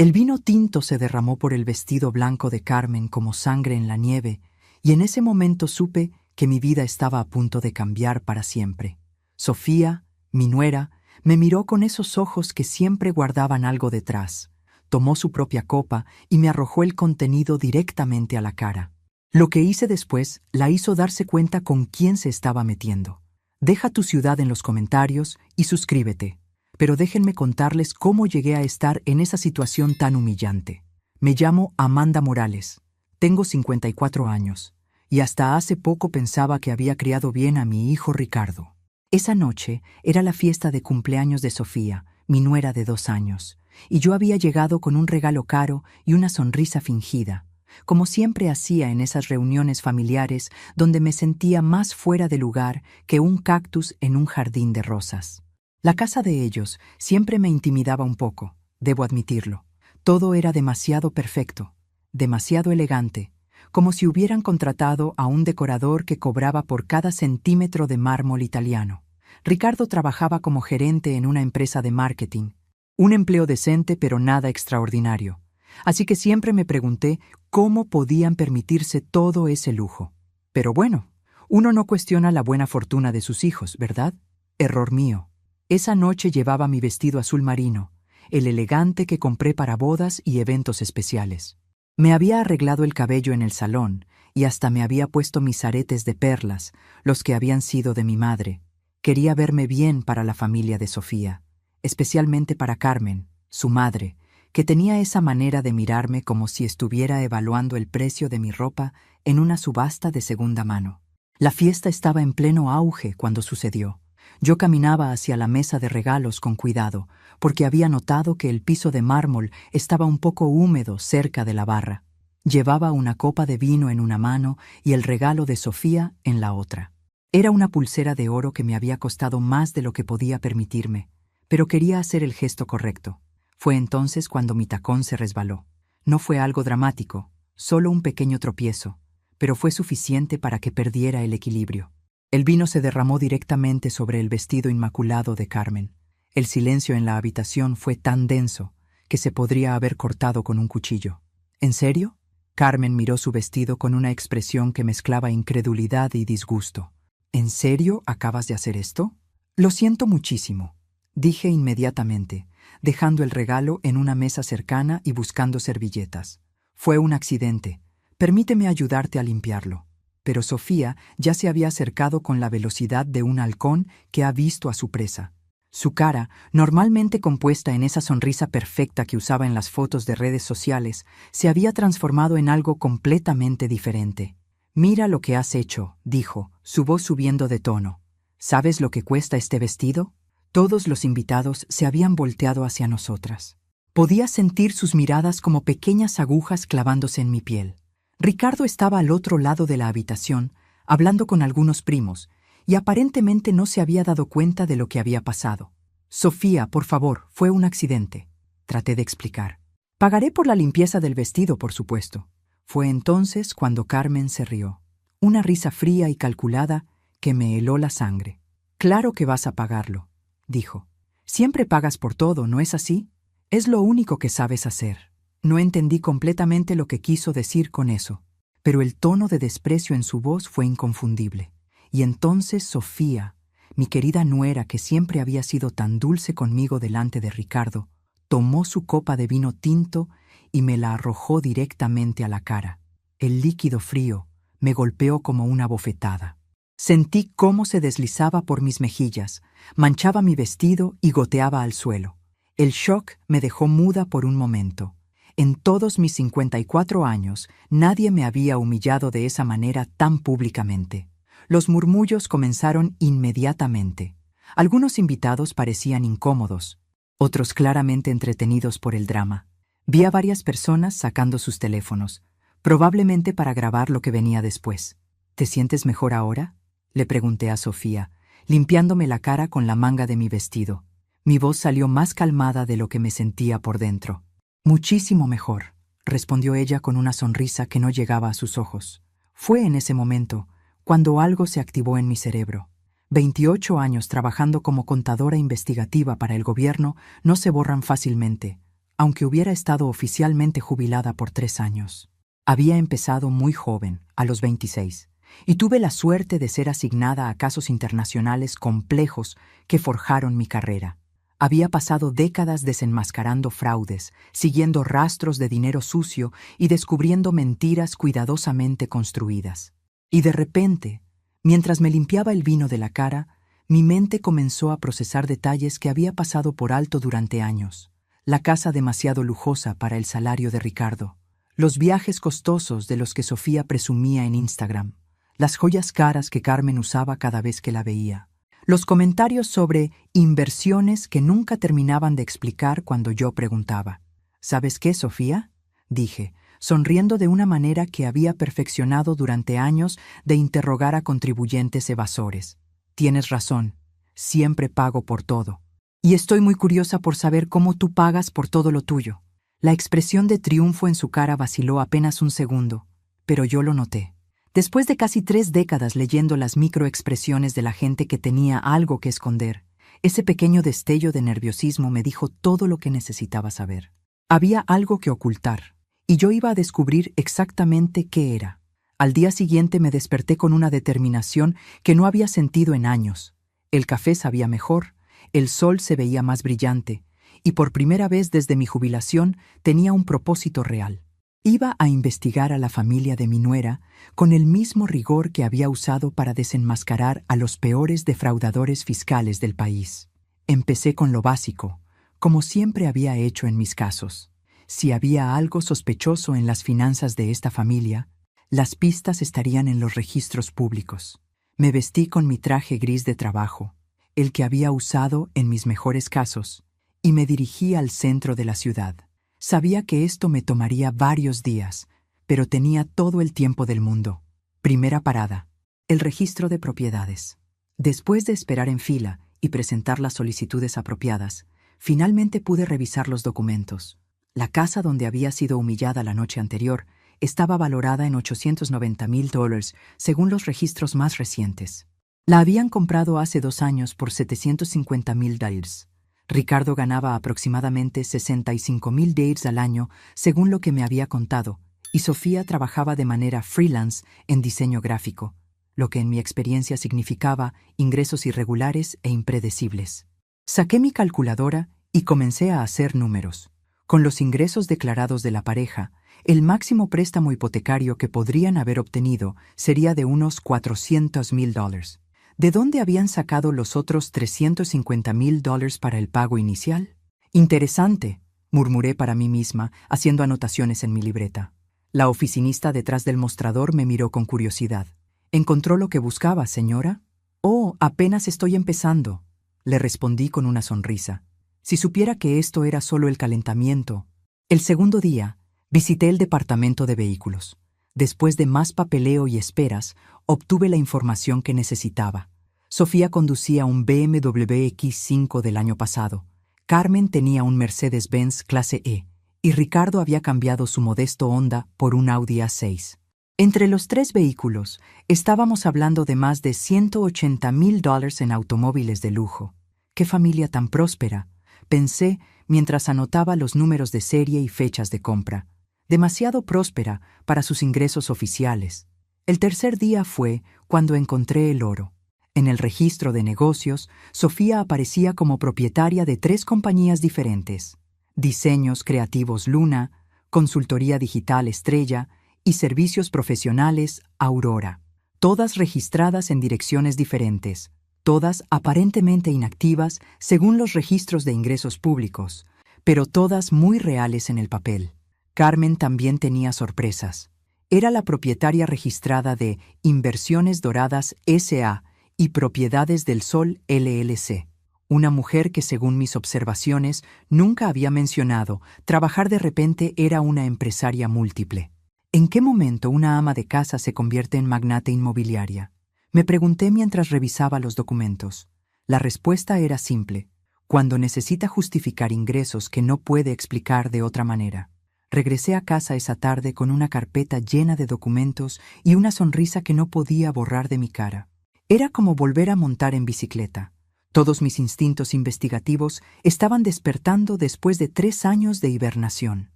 El vino tinto se derramó por el vestido blanco de Carmen como sangre en la nieve, y en ese momento supe que mi vida estaba a punto de cambiar para siempre. Sofía, mi nuera, me miró con esos ojos que siempre guardaban algo detrás. Tomó su propia copa y me arrojó el contenido directamente a la cara. Lo que hice después la hizo darse cuenta con quién se estaba metiendo. Deja tu ciudad en los comentarios y suscríbete. Pero déjenme contarles cómo llegué a estar en esa situación tan humillante. Me llamo Amanda Morales. Tengo 54 años. Y hasta hace poco pensaba que había criado bien a mi hijo Ricardo. Esa noche era la fiesta de cumpleaños de Sofía, mi nuera de 2 años, y yo había llegado con un regalo caro y una sonrisa fingida, como siempre hacía en esas reuniones familiares donde me sentía más fuera de lugar que un cactus en un jardín de rosas. La casa de ellos siempre me intimidaba un poco, debo admitirlo. Todo era demasiado perfecto, demasiado elegante, como si hubieran contratado a un decorador que cobraba por cada centímetro de mármol italiano. Ricardo trabajaba como gerente en una empresa de marketing, un empleo decente pero nada extraordinario. Así que siempre me pregunté cómo podían permitirse todo ese lujo. Pero bueno, uno no cuestiona la buena fortuna de sus hijos, ¿verdad? Error mío. Esa noche llevaba mi vestido azul marino, el elegante que compré para bodas y eventos especiales. Me había arreglado el cabello en el salón y hasta me había puesto mis aretes de perlas, los que habían sido de mi madre. Quería verme bien para la familia de Sofía, especialmente para Carmen, su madre, que tenía esa manera de mirarme como si estuviera evaluando el precio de mi ropa en una subasta de segunda mano. La fiesta estaba en pleno auge cuando sucedió. Yo caminaba hacia la mesa de regalos con cuidado, porque había notado que el piso de mármol estaba un poco húmedo cerca de la barra. Llevaba una copa de vino en una mano y el regalo de Sofía en la otra. Era una pulsera de oro que me había costado más de lo que podía permitirme, pero quería hacer el gesto correcto. Fue entonces cuando mi tacón se resbaló. No fue algo dramático, solo un pequeño tropiezo, pero fue suficiente para que perdiera el equilibrio. El vino se derramó directamente sobre el vestido inmaculado de Carmen. El silencio en la habitación fue tan denso que se podría haber cortado con un cuchillo. ¿En serio? Carmen miró su vestido con una expresión que mezclaba incredulidad y disgusto. ¿En serio acabas de hacer esto? Lo siento muchísimo, dije inmediatamente, dejando el regalo en una mesa cercana y buscando servilletas. Fue un accidente. Permíteme ayudarte a limpiarlo. Pero Sofía ya se había acercado con la velocidad de un halcón que ha visto a su presa. Su cara, normalmente compuesta en esa sonrisa perfecta que usaba en las fotos de redes sociales, se había transformado en algo completamente diferente. «Mira lo que has hecho», dijo, su voz subiendo de tono. «¿Sabes lo que cuesta este vestido?» Todos los invitados se habían volteado hacia nosotras. Podía sentir sus miradas como pequeñas agujas clavándose en mi piel. Ricardo estaba al otro lado de la habitación, hablando con algunos primos, y aparentemente no se había dado cuenta de lo que había pasado. «Sofía, por favor, fue un accidente», traté de explicar. «Pagaré por la limpieza del vestido, por supuesto». Fue entonces cuando Carmen se rió. Una risa fría y calculada que me heló la sangre. «Claro que vas a pagarlo», dijo. «Siempre pagas por todo, ¿no es así? Es lo único que sabes hacer». No entendí completamente lo que quiso decir con eso, pero el tono de desprecio en su voz fue inconfundible. Y entonces Sofía, mi querida nuera que siempre había sido tan dulce conmigo delante de Ricardo, tomó su copa de vino tinto y me la arrojó directamente a la cara. El líquido frío me golpeó como una bofetada. Sentí cómo se deslizaba por mis mejillas, manchaba mi vestido y goteaba al suelo. El shock me dejó muda por un momento. En todos mis 54 años, nadie me había humillado de esa manera tan públicamente. Los murmullos comenzaron inmediatamente. Algunos invitados parecían incómodos, otros claramente entretenidos por el drama. Vi a varias personas sacando sus teléfonos, probablemente para grabar lo que venía después. ¿Te sientes mejor ahora?, le pregunté a Sofía, limpiándome la cara con la manga de mi vestido. Mi voz salió más calmada de lo que me sentía por dentro. «Muchísimo mejor», respondió ella con una sonrisa que no llegaba a sus ojos. Fue en ese momento cuando algo se activó en mi cerebro. 28 años trabajando como contadora investigativa para el gobierno no se borran fácilmente, aunque hubiera estado oficialmente jubilada por 3 años. Había empezado muy joven, a los 26, y tuve la suerte de ser asignada a casos internacionales complejos que forjaron mi carrera. Había pasado décadas desenmascarando fraudes, siguiendo rastros de dinero sucio y descubriendo mentiras cuidadosamente construidas. Y de repente, mientras me limpiaba el vino de la cara, mi mente comenzó a procesar detalles que había pasado por alto durante años. La casa demasiado lujosa para el salario de Ricardo. Los viajes costosos de los que Sofía presumía en Instagram. Las joyas caras que Carmen usaba cada vez que la veía. Los comentarios sobre inversiones que nunca terminaban de explicar cuando yo preguntaba. ¿Sabes qué, Sofía?, dije, sonriendo de una manera que había perfeccionado durante años de interrogar a contribuyentes evasores. Tienes razón, siempre pago por todo. Y estoy muy curiosa por saber cómo tú pagas por todo lo tuyo. La expresión de triunfo en su cara vaciló apenas un segundo, pero yo lo noté. Después de casi 3 décadas leyendo las microexpresiones de la gente que tenía algo que esconder, ese pequeño destello de nerviosismo me dijo todo lo que necesitaba saber. Había algo que ocultar, y yo iba a descubrir exactamente qué era. Al día siguiente me desperté con una determinación que no había sentido en años. El café sabía mejor, el sol se veía más brillante, y por primera vez desde mi jubilación tenía un propósito real. Iba a investigar a la familia de mi nuera con el mismo rigor que había usado para desenmascarar a los peores defraudadores fiscales del país. Empecé con lo básico, como siempre había hecho en mis casos. Si había algo sospechoso en las finanzas de esta familia, las pistas estarían en los registros públicos. Me vestí con mi traje gris de trabajo, el que había usado en mis mejores casos, y me dirigí al centro de la ciudad. Sabía que esto me tomaría varios días, pero tenía todo el tiempo del mundo. Primera parada: el registro de propiedades. Después de esperar en fila y presentar las solicitudes apropiadas, finalmente pude revisar los documentos. La casa donde había sido humillada la noche anterior estaba valorada en $890,000 según los registros más recientes. La habían comprado hace 2 años por $750,000. Ricardo ganaba aproximadamente $65,000 al año, según lo que me había contado, y Sofía trabajaba de manera freelance en diseño gráfico, lo que en mi experiencia significaba ingresos irregulares e impredecibles. Saqué mi calculadora y comencé a hacer números. Con los ingresos declarados de la pareja, el máximo préstamo hipotecario que podrían haber obtenido sería de unos $400,000. ¿De dónde habían sacado los otros $350,000 para el pago inicial? Interesante, murmuré para mí misma, haciendo anotaciones en mi libreta. La oficinista detrás del mostrador me miró con curiosidad. ¿Encontró lo que buscaba, señora? Oh, apenas estoy empezando, le respondí con una sonrisa. Si supiera que esto era solo el calentamiento. El segundo día, visité el departamento de vehículos. Después de más papeleo y esperas, obtuve la información que necesitaba. Sofía conducía un BMW X5 del año pasado. Carmen tenía un Mercedes-Benz clase E, y Ricardo había cambiado su modesto Honda por un Audi A6. Entre los 3 vehículos, estábamos hablando de más de $180,000 en automóviles de lujo. ¡Qué familia tan próspera!, pensé mientras anotaba los números de serie y fechas de compra. Demasiado próspera para sus ingresos oficiales. El tercer día fue cuando encontré el oro. En el registro de negocios, Sofía aparecía como propietaria de 3 compañías diferentes: Diseños Creativos Luna, Consultoría Digital Estrella y Servicios Profesionales Aurora. Todas registradas en direcciones diferentes, todas aparentemente inactivas según los registros de ingresos públicos, pero todas muy reales en el papel. Carmen también tenía sorpresas. Era la propietaria registrada de Inversiones Doradas S.A. y Propiedades del Sol LLC. Una mujer que, según mis observaciones, nunca había mencionado, trabajar de repente era una empresaria múltiple. ¿En qué momento una ama de casa se convierte en magnate inmobiliaria? Me pregunté mientras revisaba los documentos. La respuesta era simple: cuando necesita justificar ingresos que no puede explicar de otra manera. Regresé a casa esa tarde con una carpeta llena de documentos y una sonrisa que no podía borrar de mi cara. Era como volver a montar en bicicleta. Todos mis instintos investigativos estaban despertando después de 3 años de hibernación.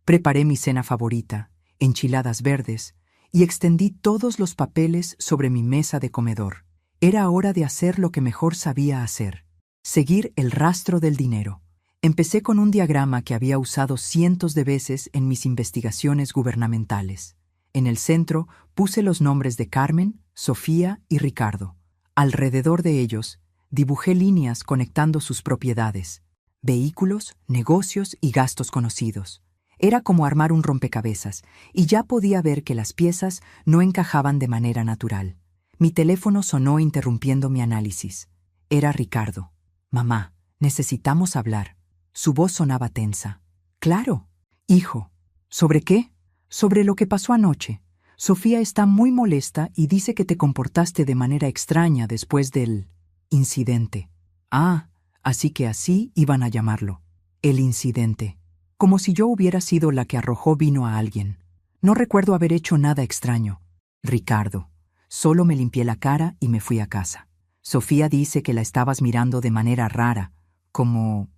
Preparé mi cena favorita, enchiladas verdes, y extendí todos los papeles sobre mi mesa de comedor. Era hora de hacer lo que mejor sabía hacer: seguir el rastro del dinero. Empecé con un diagrama que había usado cientos de veces en mis investigaciones gubernamentales. En el centro puse los nombres de Carmen, Sofía y Ricardo. Alrededor de ellos dibujé líneas conectando sus propiedades, vehículos, negocios y gastos conocidos. Era como armar un rompecabezas, y ya podía ver que las piezas no encajaban de manera natural. Mi teléfono sonó interrumpiendo mi análisis. Era Ricardo. «Mamá, necesitamos hablar». Su voz sonaba tensa. «Claro, hijo». «¿Sobre qué?» «Sobre lo que pasó anoche. Sofía está muy molesta y dice que te comportaste de manera extraña después del incidente». «Ah, así que así iban a llamarlo. El incidente. Como si yo hubiera sido la que arrojó vino a alguien. No recuerdo haber hecho nada extraño, Ricardo. Solo me limpié la cara y me fui a casa. Sofía dice que la estabas mirando de manera rara, como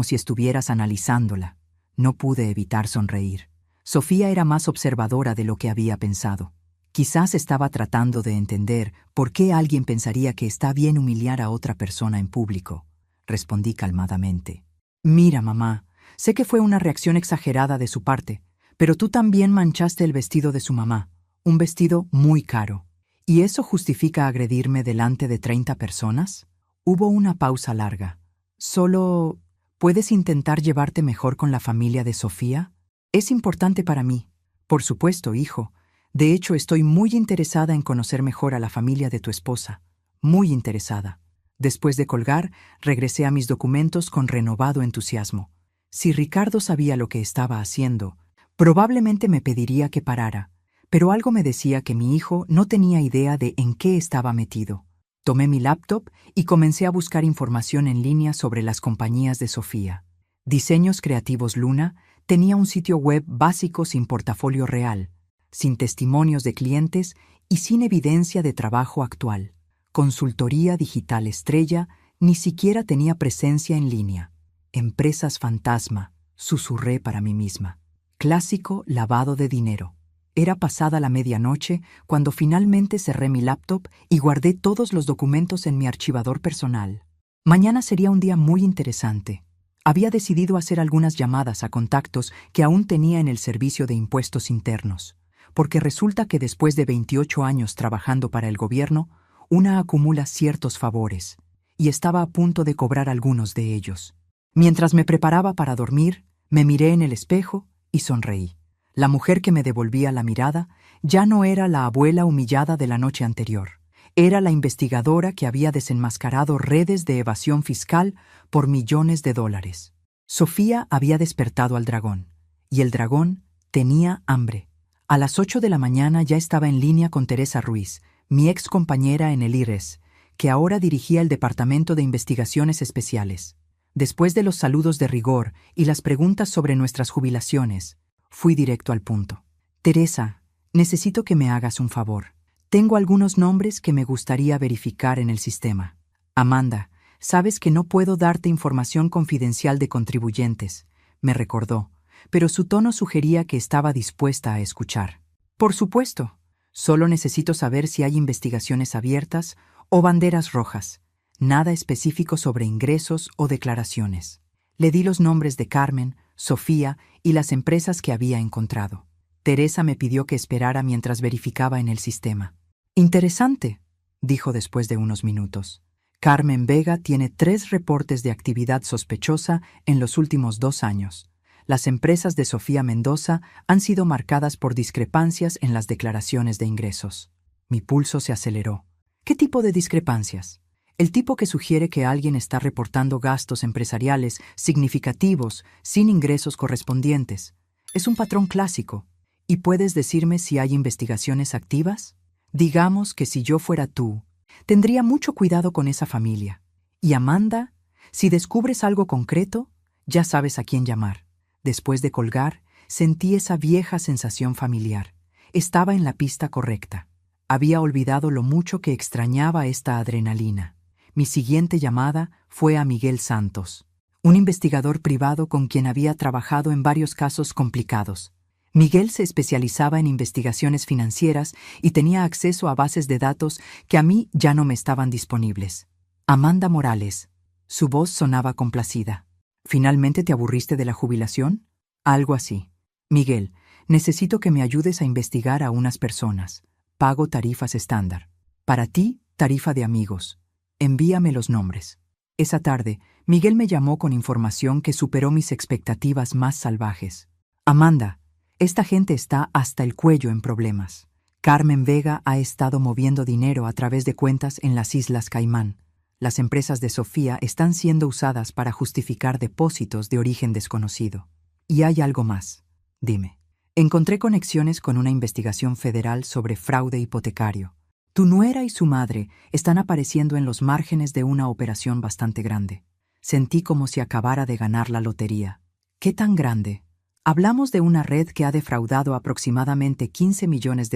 si estuvieras analizándola». No pude evitar sonreír. Sofía era más observadora de lo que había pensado. Quizás estaba tratando de entender por qué alguien pensaría que está bien humillar a otra persona en público. Respondí calmadamente. «Mira, mamá, sé que fue una reacción exagerada de su parte, pero tú también manchaste el vestido de su mamá, un vestido muy caro. ¿Y eso justifica agredirme delante de 30 personas?» Hubo una pausa larga. «Solo, ¿puedes intentar llevarte mejor con la familia de Sofía? Es importante para mí». «Por supuesto, hijo. De hecho, estoy muy interesada en conocer mejor a la familia de tu esposa. Muy interesada». Después de colgar, regresé a mis documentos con renovado entusiasmo. Si Ricardo sabía lo que estaba haciendo, probablemente me pediría que parara, pero algo me decía que mi hijo no tenía idea de en qué estaba metido. Tomé mi laptop y comencé a buscar información en línea sobre las compañías de Sofía. Diseños Creativos Luna tenía un sitio web básico sin portafolio real, sin testimonios de clientes y sin evidencia de trabajo actual. Consultoría Digital Estrella ni siquiera tenía presencia en línea. Empresas fantasma, susurré para mí misma. Clásico lavado de dinero. Era pasada la medianoche cuando finalmente cerré mi laptop y guardé todos los documentos en mi archivador personal. Mañana sería un día muy interesante. Había decidido hacer algunas llamadas a contactos que aún tenía en el Servicio de Impuestos Internos, porque resulta que después de 28 años trabajando para el gobierno, una acumula ciertos favores, y estaba a punto de cobrar algunos de ellos. Mientras me preparaba para dormir, me miré en el espejo y sonreí. La mujer que me devolvía la mirada ya no era la abuela humillada de la noche anterior. Era la investigadora que había desenmascarado redes de evasión fiscal por millones de dólares. Sofía había despertado al dragón, y el dragón tenía hambre. A las 8 de la mañana ya estaba en línea con Teresa Ruiz, mi ex compañera en el IRES, que ahora dirigía el Departamento de Investigaciones Especiales. Después de los saludos de rigor y las preguntas sobre nuestras jubilaciones, fui directo al punto. «Teresa, necesito que me hagas un favor. Tengo algunos nombres que me gustaría verificar en el sistema. Amanda, sabes que no puedo darte información confidencial de contribuyentes», me recordó, pero su tono sugería que estaba dispuesta a escuchar. «Por supuesto. Solo necesito saber si hay investigaciones abiertas o banderas rojas. Nada específico sobre ingresos o declaraciones». Le di los nombres de Carmen, Sofía y las empresas que había encontrado. Teresa me pidió que esperara mientras verificaba en el sistema. «Interesante», dijo después de unos minutos. «Carmen Vega tiene 3 reportes de actividad sospechosa en los últimos 2 años. Las empresas de Sofía Mendoza han sido marcadas por discrepancias en las declaraciones de ingresos». Mi pulso se aceleró. «¿Qué tipo de discrepancias?» «El tipo que sugiere que alguien está reportando gastos empresariales significativos sin ingresos correspondientes. Es un patrón clásico. ¿Y puedes decirme si hay investigaciones activas? Digamos que si yo fuera tú, tendría mucho cuidado con esa familia. Y Amanda, si descubres algo concreto, ya sabes a quién llamar». Después de colgar, sentí esa vieja sensación familiar. Estaba en la pista correcta. Había olvidado lo mucho que extrañaba esta adrenalina. Mi siguiente llamada fue a Miguel Santos, un investigador privado con quien había trabajado en varios casos complicados. Miguel se especializaba en investigaciones financieras y tenía acceso a bases de datos que a mí ya no me estaban disponibles. Amanda Morales. Su voz sonaba complacida. ¿Finalmente te aburriste de la jubilación? Algo así. Miguel, necesito que me ayudes a investigar a unas personas. Pago tarifas estándar. Para ti, tarifa de amigos. Envíame los nombres. Esa tarde, Miguel me llamó con información que superó mis expectativas más salvajes. Amanda, esta gente está hasta el cuello en problemas. Carmen Vega ha estado moviendo dinero a través de cuentas en las Islas Caimán. Las empresas de Sofía están siendo usadas para justificar depósitos de origen desconocido. Y hay algo más. Dime. Encontré conexiones con una investigación federal sobre fraude hipotecario. Tu nuera y su madre están apareciendo en los márgenes de una operación bastante grande. Sentí como si acabara de ganar la lotería. ¿Qué tan grande? Hablamos de una red que ha defraudado aproximadamente $15 millones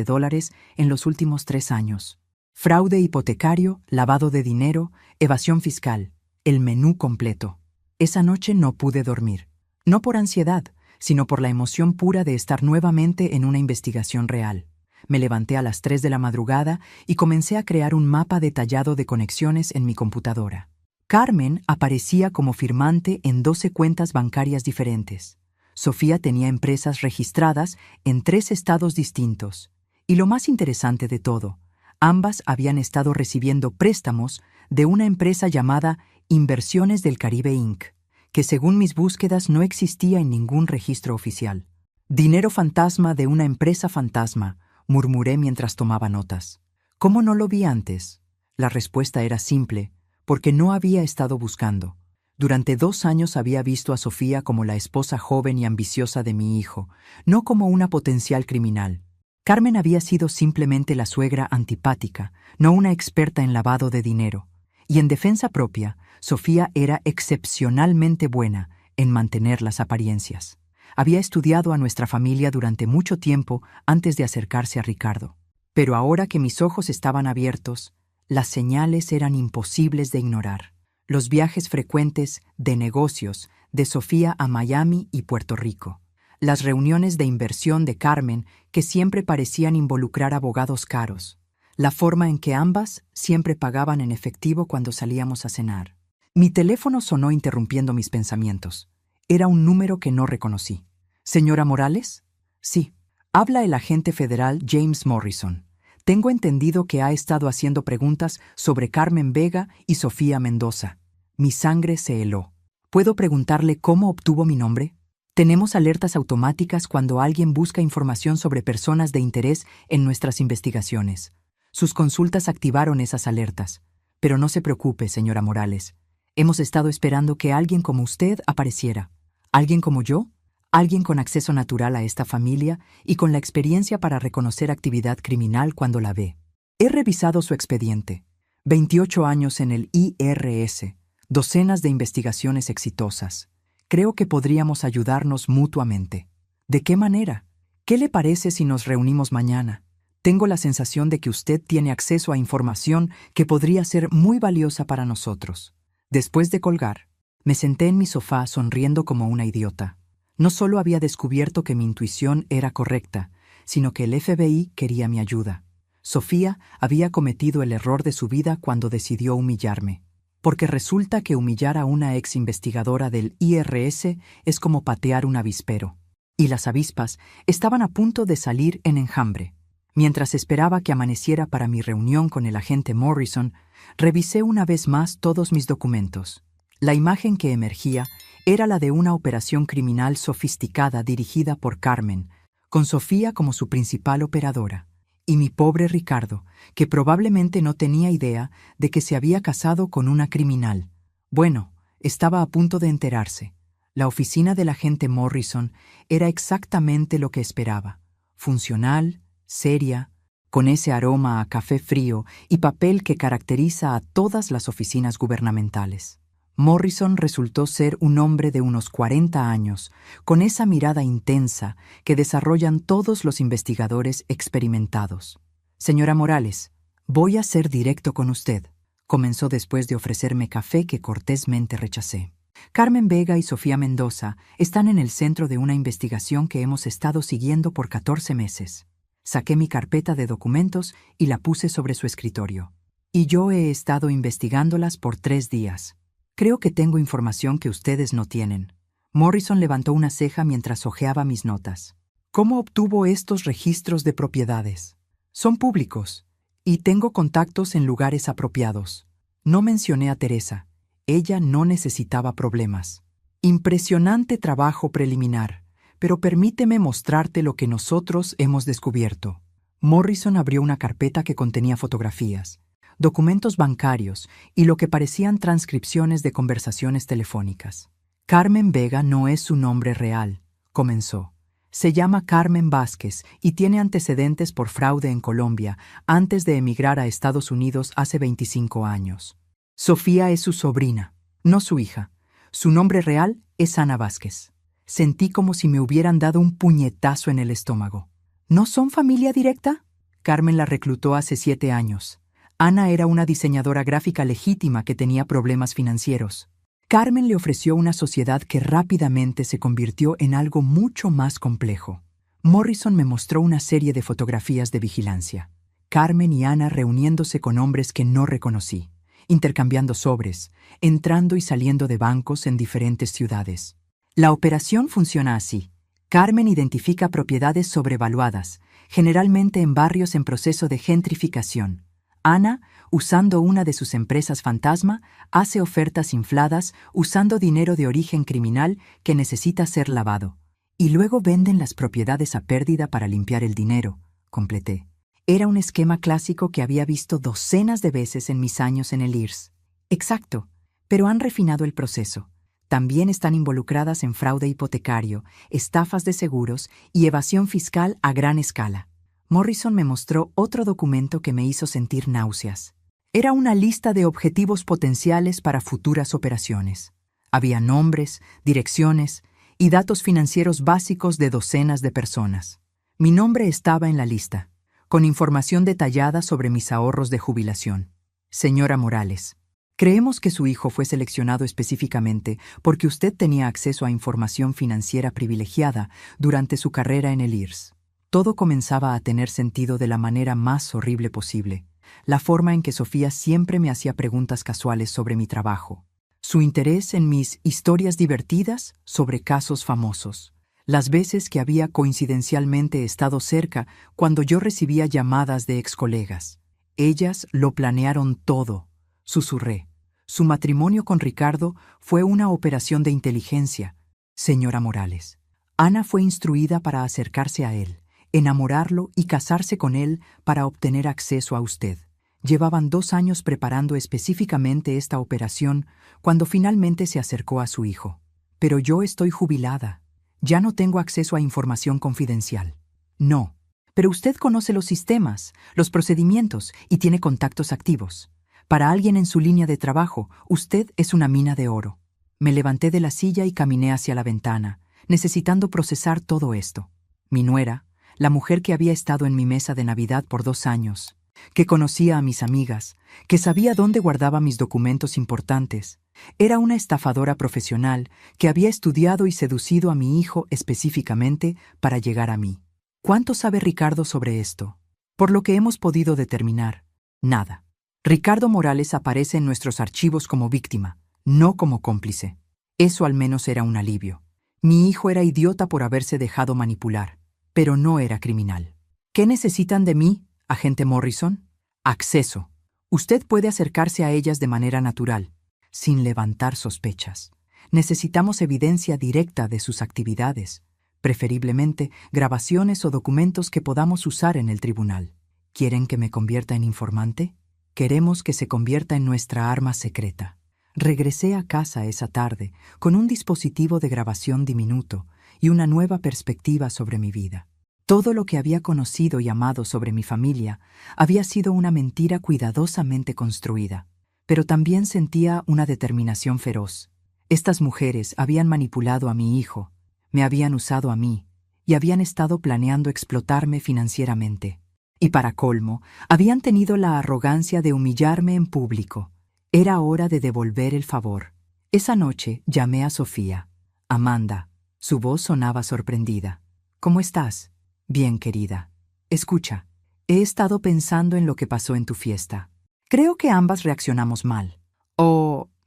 en los últimos 3 años. Fraude hipotecario, lavado de dinero, evasión fiscal. El menú completo. Esa noche no pude dormir. No por ansiedad, sino por la emoción pura de estar nuevamente en una investigación real. Me levanté a las 3 de la madrugada y comencé a crear un mapa detallado de conexiones en mi computadora. Carmen aparecía como firmante en 12 cuentas bancarias diferentes. Sofía tenía empresas registradas en 3 estados distintos. Y lo más interesante de todo, ambas habían estado recibiendo préstamos de una empresa llamada Inversiones del Caribe Inc., que según mis búsquedas no existía en ningún registro oficial. Dinero fantasma de una empresa fantasma, murmuré mientras tomaba notas. ¿Cómo no lo vi antes? La respuesta era simple, porque no había estado buscando. Durante 2 años había visto a Sofía como la esposa joven y ambiciosa de mi hijo, no como una potencial criminal. Carmen había sido simplemente la suegra antipática, no una experta en lavado de dinero. Y en defensa propia, Sofía era excepcionalmente buena en mantener las apariencias. Había estudiado a nuestra familia durante mucho tiempo antes de acercarse a Ricardo. Pero ahora que mis ojos estaban abiertos, las señales eran imposibles de ignorar. Los viajes frecuentes de negocios de Sofía a Miami y Puerto Rico. Las reuniones de inversión de Carmen que siempre parecían involucrar abogados caros. La forma en que ambas siempre pagaban en efectivo cuando salíamos a cenar. Mi teléfono sonó interrumpiendo mis pensamientos. Era un número que no reconocí. ¿Señora Morales? Sí. Habla el agente federal James Morrison. Tengo entendido que ha estado haciendo preguntas sobre Carmen Vega y Sofía Mendoza. Mi sangre se heló. ¿Puedo preguntarle cómo obtuvo mi nombre? Tenemos alertas automáticas cuando alguien busca información sobre personas de interés en nuestras investigaciones. Sus consultas activaron esas alertas. Pero no se preocupe, señora Morales. Hemos estado esperando que alguien como usted apareciera. ¿Alguien como yo? Alguien con acceso natural a esta familia y con la experiencia para reconocer actividad criminal cuando la ve. He revisado su expediente. 28 años en el IRS, docenas de investigaciones exitosas. Creo que podríamos ayudarnos mutuamente. ¿De qué manera? ¿Qué le parece si nos reunimos mañana? Tengo la sensación de que usted tiene acceso a información que podría ser muy valiosa para nosotros. Después de colgar, me senté en mi sofá sonriendo como una idiota. No solo había descubierto que mi intuición era correcta, sino que el FBI quería mi ayuda. Sofía había cometido el error de su vida cuando decidió humillarme. Porque resulta que humillar a una ex investigadora del IRS es como patear un avispero. Y las avispas estaban a punto de salir en enjambre. Mientras esperaba que amaneciera para mi reunión con el agente Morrison, revisé una vez más todos mis documentos. La imagen que emergía era la de una operación criminal sofisticada dirigida por Carmen, con Sofía como su principal operadora, y mi pobre Ricardo, que probablemente no tenía idea de que se había casado con una criminal. Bueno, estaba a punto de enterarse. La oficina del agente Morrison era exactamente lo que esperaba. Funcional, seria, con ese aroma a café frío y papel que caracteriza a todas las oficinas gubernamentales. Morrison resultó ser un hombre de unos 40 años, con esa mirada intensa que desarrollan todos los investigadores experimentados. Señora Morales, voy a ser directo con usted. comenzó después de ofrecerme café que cortésmente rechacé. Carmen Vega y Sofía Mendoza están en el centro de una investigación que hemos estado siguiendo por 14 meses. Saqué mi carpeta de documentos y la puse sobre su escritorio. Y yo he estado investigándolas por 3 días. Creo que tengo información que ustedes no tienen. Morrison levantó una ceja mientras hojeaba mis notas. ¿Cómo obtuvo estos registros de propiedades? Son públicos, y tengo contactos en lugares apropiados. No mencioné a Teresa. Ella no necesitaba problemas. Impresionante trabajo preliminar, pero permíteme mostrarte lo que nosotros hemos descubierto. Morrison abrió una carpeta que contenía fotografías, documentos bancarios y lo que parecían transcripciones de conversaciones telefónicas. Carmen Vega no es su nombre real, comenzó. Se llama Carmen Vázquez y tiene antecedentes por fraude en Colombia antes de emigrar a Estados Unidos hace 25 años. Sofía es su sobrina, no su hija. Su nombre real es Ana Vázquez. Sentí como si me hubieran dado un puñetazo en el estómago. ¿No son familia directa? Carmen la reclutó hace 7 años. Ana era una diseñadora gráfica legítima que tenía problemas financieros. Carmen le ofreció una sociedad que rápidamente se convirtió en algo mucho más complejo. Morrison me mostró una serie de fotografías de vigilancia. Carmen y Ana reuniéndose con hombres que no reconocí, intercambiando sobres, entrando y saliendo de bancos en diferentes ciudades. La operación funciona así. Carmen identifica propiedades sobrevaluadas, generalmente en barrios en proceso de gentrificación. Ana, usando una de sus empresas fantasma, hace ofertas infladas usando dinero de origen criminal que necesita ser lavado. Y luego venden las propiedades a pérdida para limpiar el dinero, completé. Era un esquema clásico que había visto docenas de veces en mis años en el IRS. Exacto, pero han refinado el proceso. También están involucradas en fraude hipotecario, estafas de seguros y evasión fiscal a gran escala. Morrison me mostró otro documento que me hizo sentir náuseas. Era una lista de objetivos potenciales para futuras operaciones. Había nombres, direcciones y datos financieros básicos de docenas de personas. Mi nombre estaba en la lista, con información detallada sobre mis ahorros de jubilación. Señora Morales, creemos que su hijo fue seleccionado específicamente porque usted tenía acceso a información financiera privilegiada durante su carrera en el IRS. Todo comenzaba a tener sentido de la manera más horrible posible. La forma en que Sofía siempre me hacía preguntas casuales sobre mi trabajo. Su interés en mis historias divertidas sobre casos famosos. Las veces que había coincidencialmente estado cerca cuando yo recibía llamadas de excolegas. Ellas lo planearon todo, susurré. Su matrimonio con Ricardo fue una operación de inteligencia, señora Morales. Ana fue instruida para acercarse a él, enamorarlo y casarse con él para obtener acceso a usted. Llevaban 2 años preparando específicamente esta operación cuando finalmente se acercó a su hijo. Pero yo estoy jubilada. Ya no tengo acceso a información confidencial. No, pero usted conoce los sistemas, los procedimientos y tiene contactos activos. Para alguien en su línea de trabajo, usted es una mina de oro. Me levanté de la silla y caminé hacia la ventana, necesitando procesar todo esto. Mi nuera, la mujer que había estado en mi mesa de Navidad por 2 años, que conocía a mis amigas, que sabía dónde guardaba mis documentos importantes, era una estafadora profesional que había estudiado y seducido a mi hijo específicamente para llegar a mí. ¿Cuánto sabe Ricardo sobre esto? Por lo que hemos podido determinar, nada. Ricardo Morales aparece en nuestros archivos como víctima, no como cómplice. Eso al menos era un alivio. Mi hijo era idiota por haberse dejado manipular, pero no era criminal. ¿Qué necesitan de mí, agente Morrison? Acceso. Usted puede acercarse a ellas de manera natural, sin levantar sospechas. Necesitamos evidencia directa de sus actividades, preferiblemente grabaciones o documentos que podamos usar en el tribunal. ¿Quieren que me convierta en informante? Queremos que se convierta en nuestra arma secreta. Regresé a casa esa tarde con un dispositivo de grabación diminuto y una nueva perspectiva sobre mi vida. Todo lo que había conocido y amado sobre mi familia había sido una mentira cuidadosamente construida, pero también sentía una determinación feroz. Estas mujeres habían manipulado a mi hijo, me habían usado a mí y habían estado planeando explotarme financieramente. Y para colmo, habían tenido la arrogancia de humillarme en público, Era hora de devolver el favor. Esa noche llamé a Sofía. Amanda. Su voz sonaba sorprendida. ¿Cómo estás? Bien, querida. Escucha, he estado pensando en lo que pasó en tu fiesta. Creo que ambas reaccionamos mal.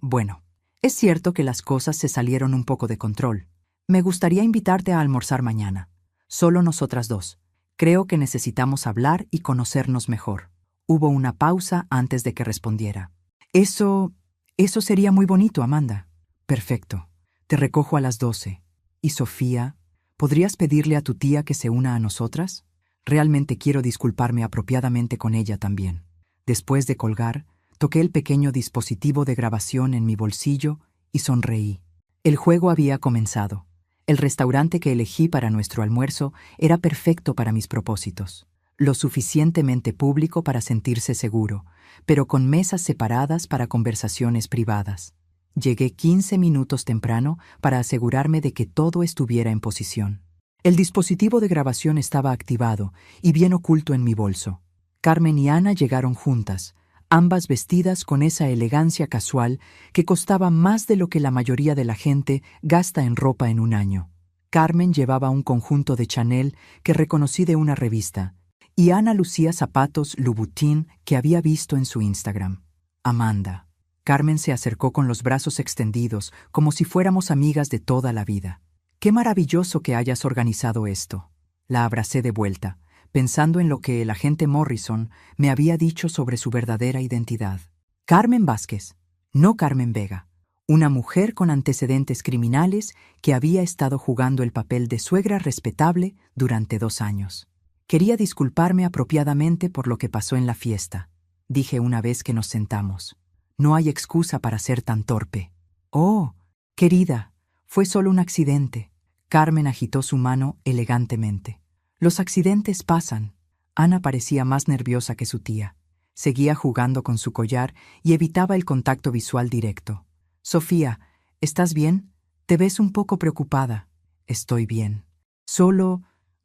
Bueno, es cierto que las cosas se salieron un poco de control. Me gustaría invitarte a almorzar mañana. Solo nosotras dos. Creo que necesitamos hablar y conocernos mejor. Hubo una pausa antes de que respondiera. Eso sería muy bonito, Amanda. Perfecto. Te recojo a las 12. ¿Y Sofía? ¿Podrías pedirle a tu tía que se una a nosotras? Realmente quiero disculparme apropiadamente con ella también. Después de colgar, toqué el pequeño dispositivo de grabación en mi bolsillo y sonreí. El juego había comenzado. El restaurante que elegí para nuestro almuerzo era perfecto para mis propósitos. Lo suficientemente público para sentirse seguro, pero con mesas separadas para conversaciones privadas. Llegué 15 minutos temprano para asegurarme de que todo estuviera en posición. El dispositivo de grabación estaba activado y bien oculto en mi bolso. Carmen y Ana llegaron juntas, ambas vestidas con esa elegancia casual que costaba más de lo que la mayoría de la gente gasta en ropa en un año. Carmen llevaba un conjunto de Chanel que reconocí de una revista, y Ana lucía zapatos Louboutin que había visto en su Instagram. Amanda. Carmen se acercó con los brazos extendidos, como si fuéramos amigas de toda la vida. «Qué maravilloso que hayas organizado esto». La abracé de vuelta, pensando en lo que el agente Morrison me había dicho sobre su verdadera identidad. Carmen Vázquez, no Carmen Vega, una mujer con antecedentes criminales que había estado jugando el papel de suegra respetable durante 2 años. Quería disculparme apropiadamente por lo que pasó en la fiesta, dije una vez que nos sentamos. No hay excusa para ser tan torpe. Oh, querida, fue solo un accidente. Carmen agitó su mano elegantemente. Los accidentes pasan. Ana parecía más nerviosa que su tía. Seguía jugando con su collar y evitaba el contacto visual directo. Sofía, ¿estás bien? Te ves un poco preocupada. Estoy bien.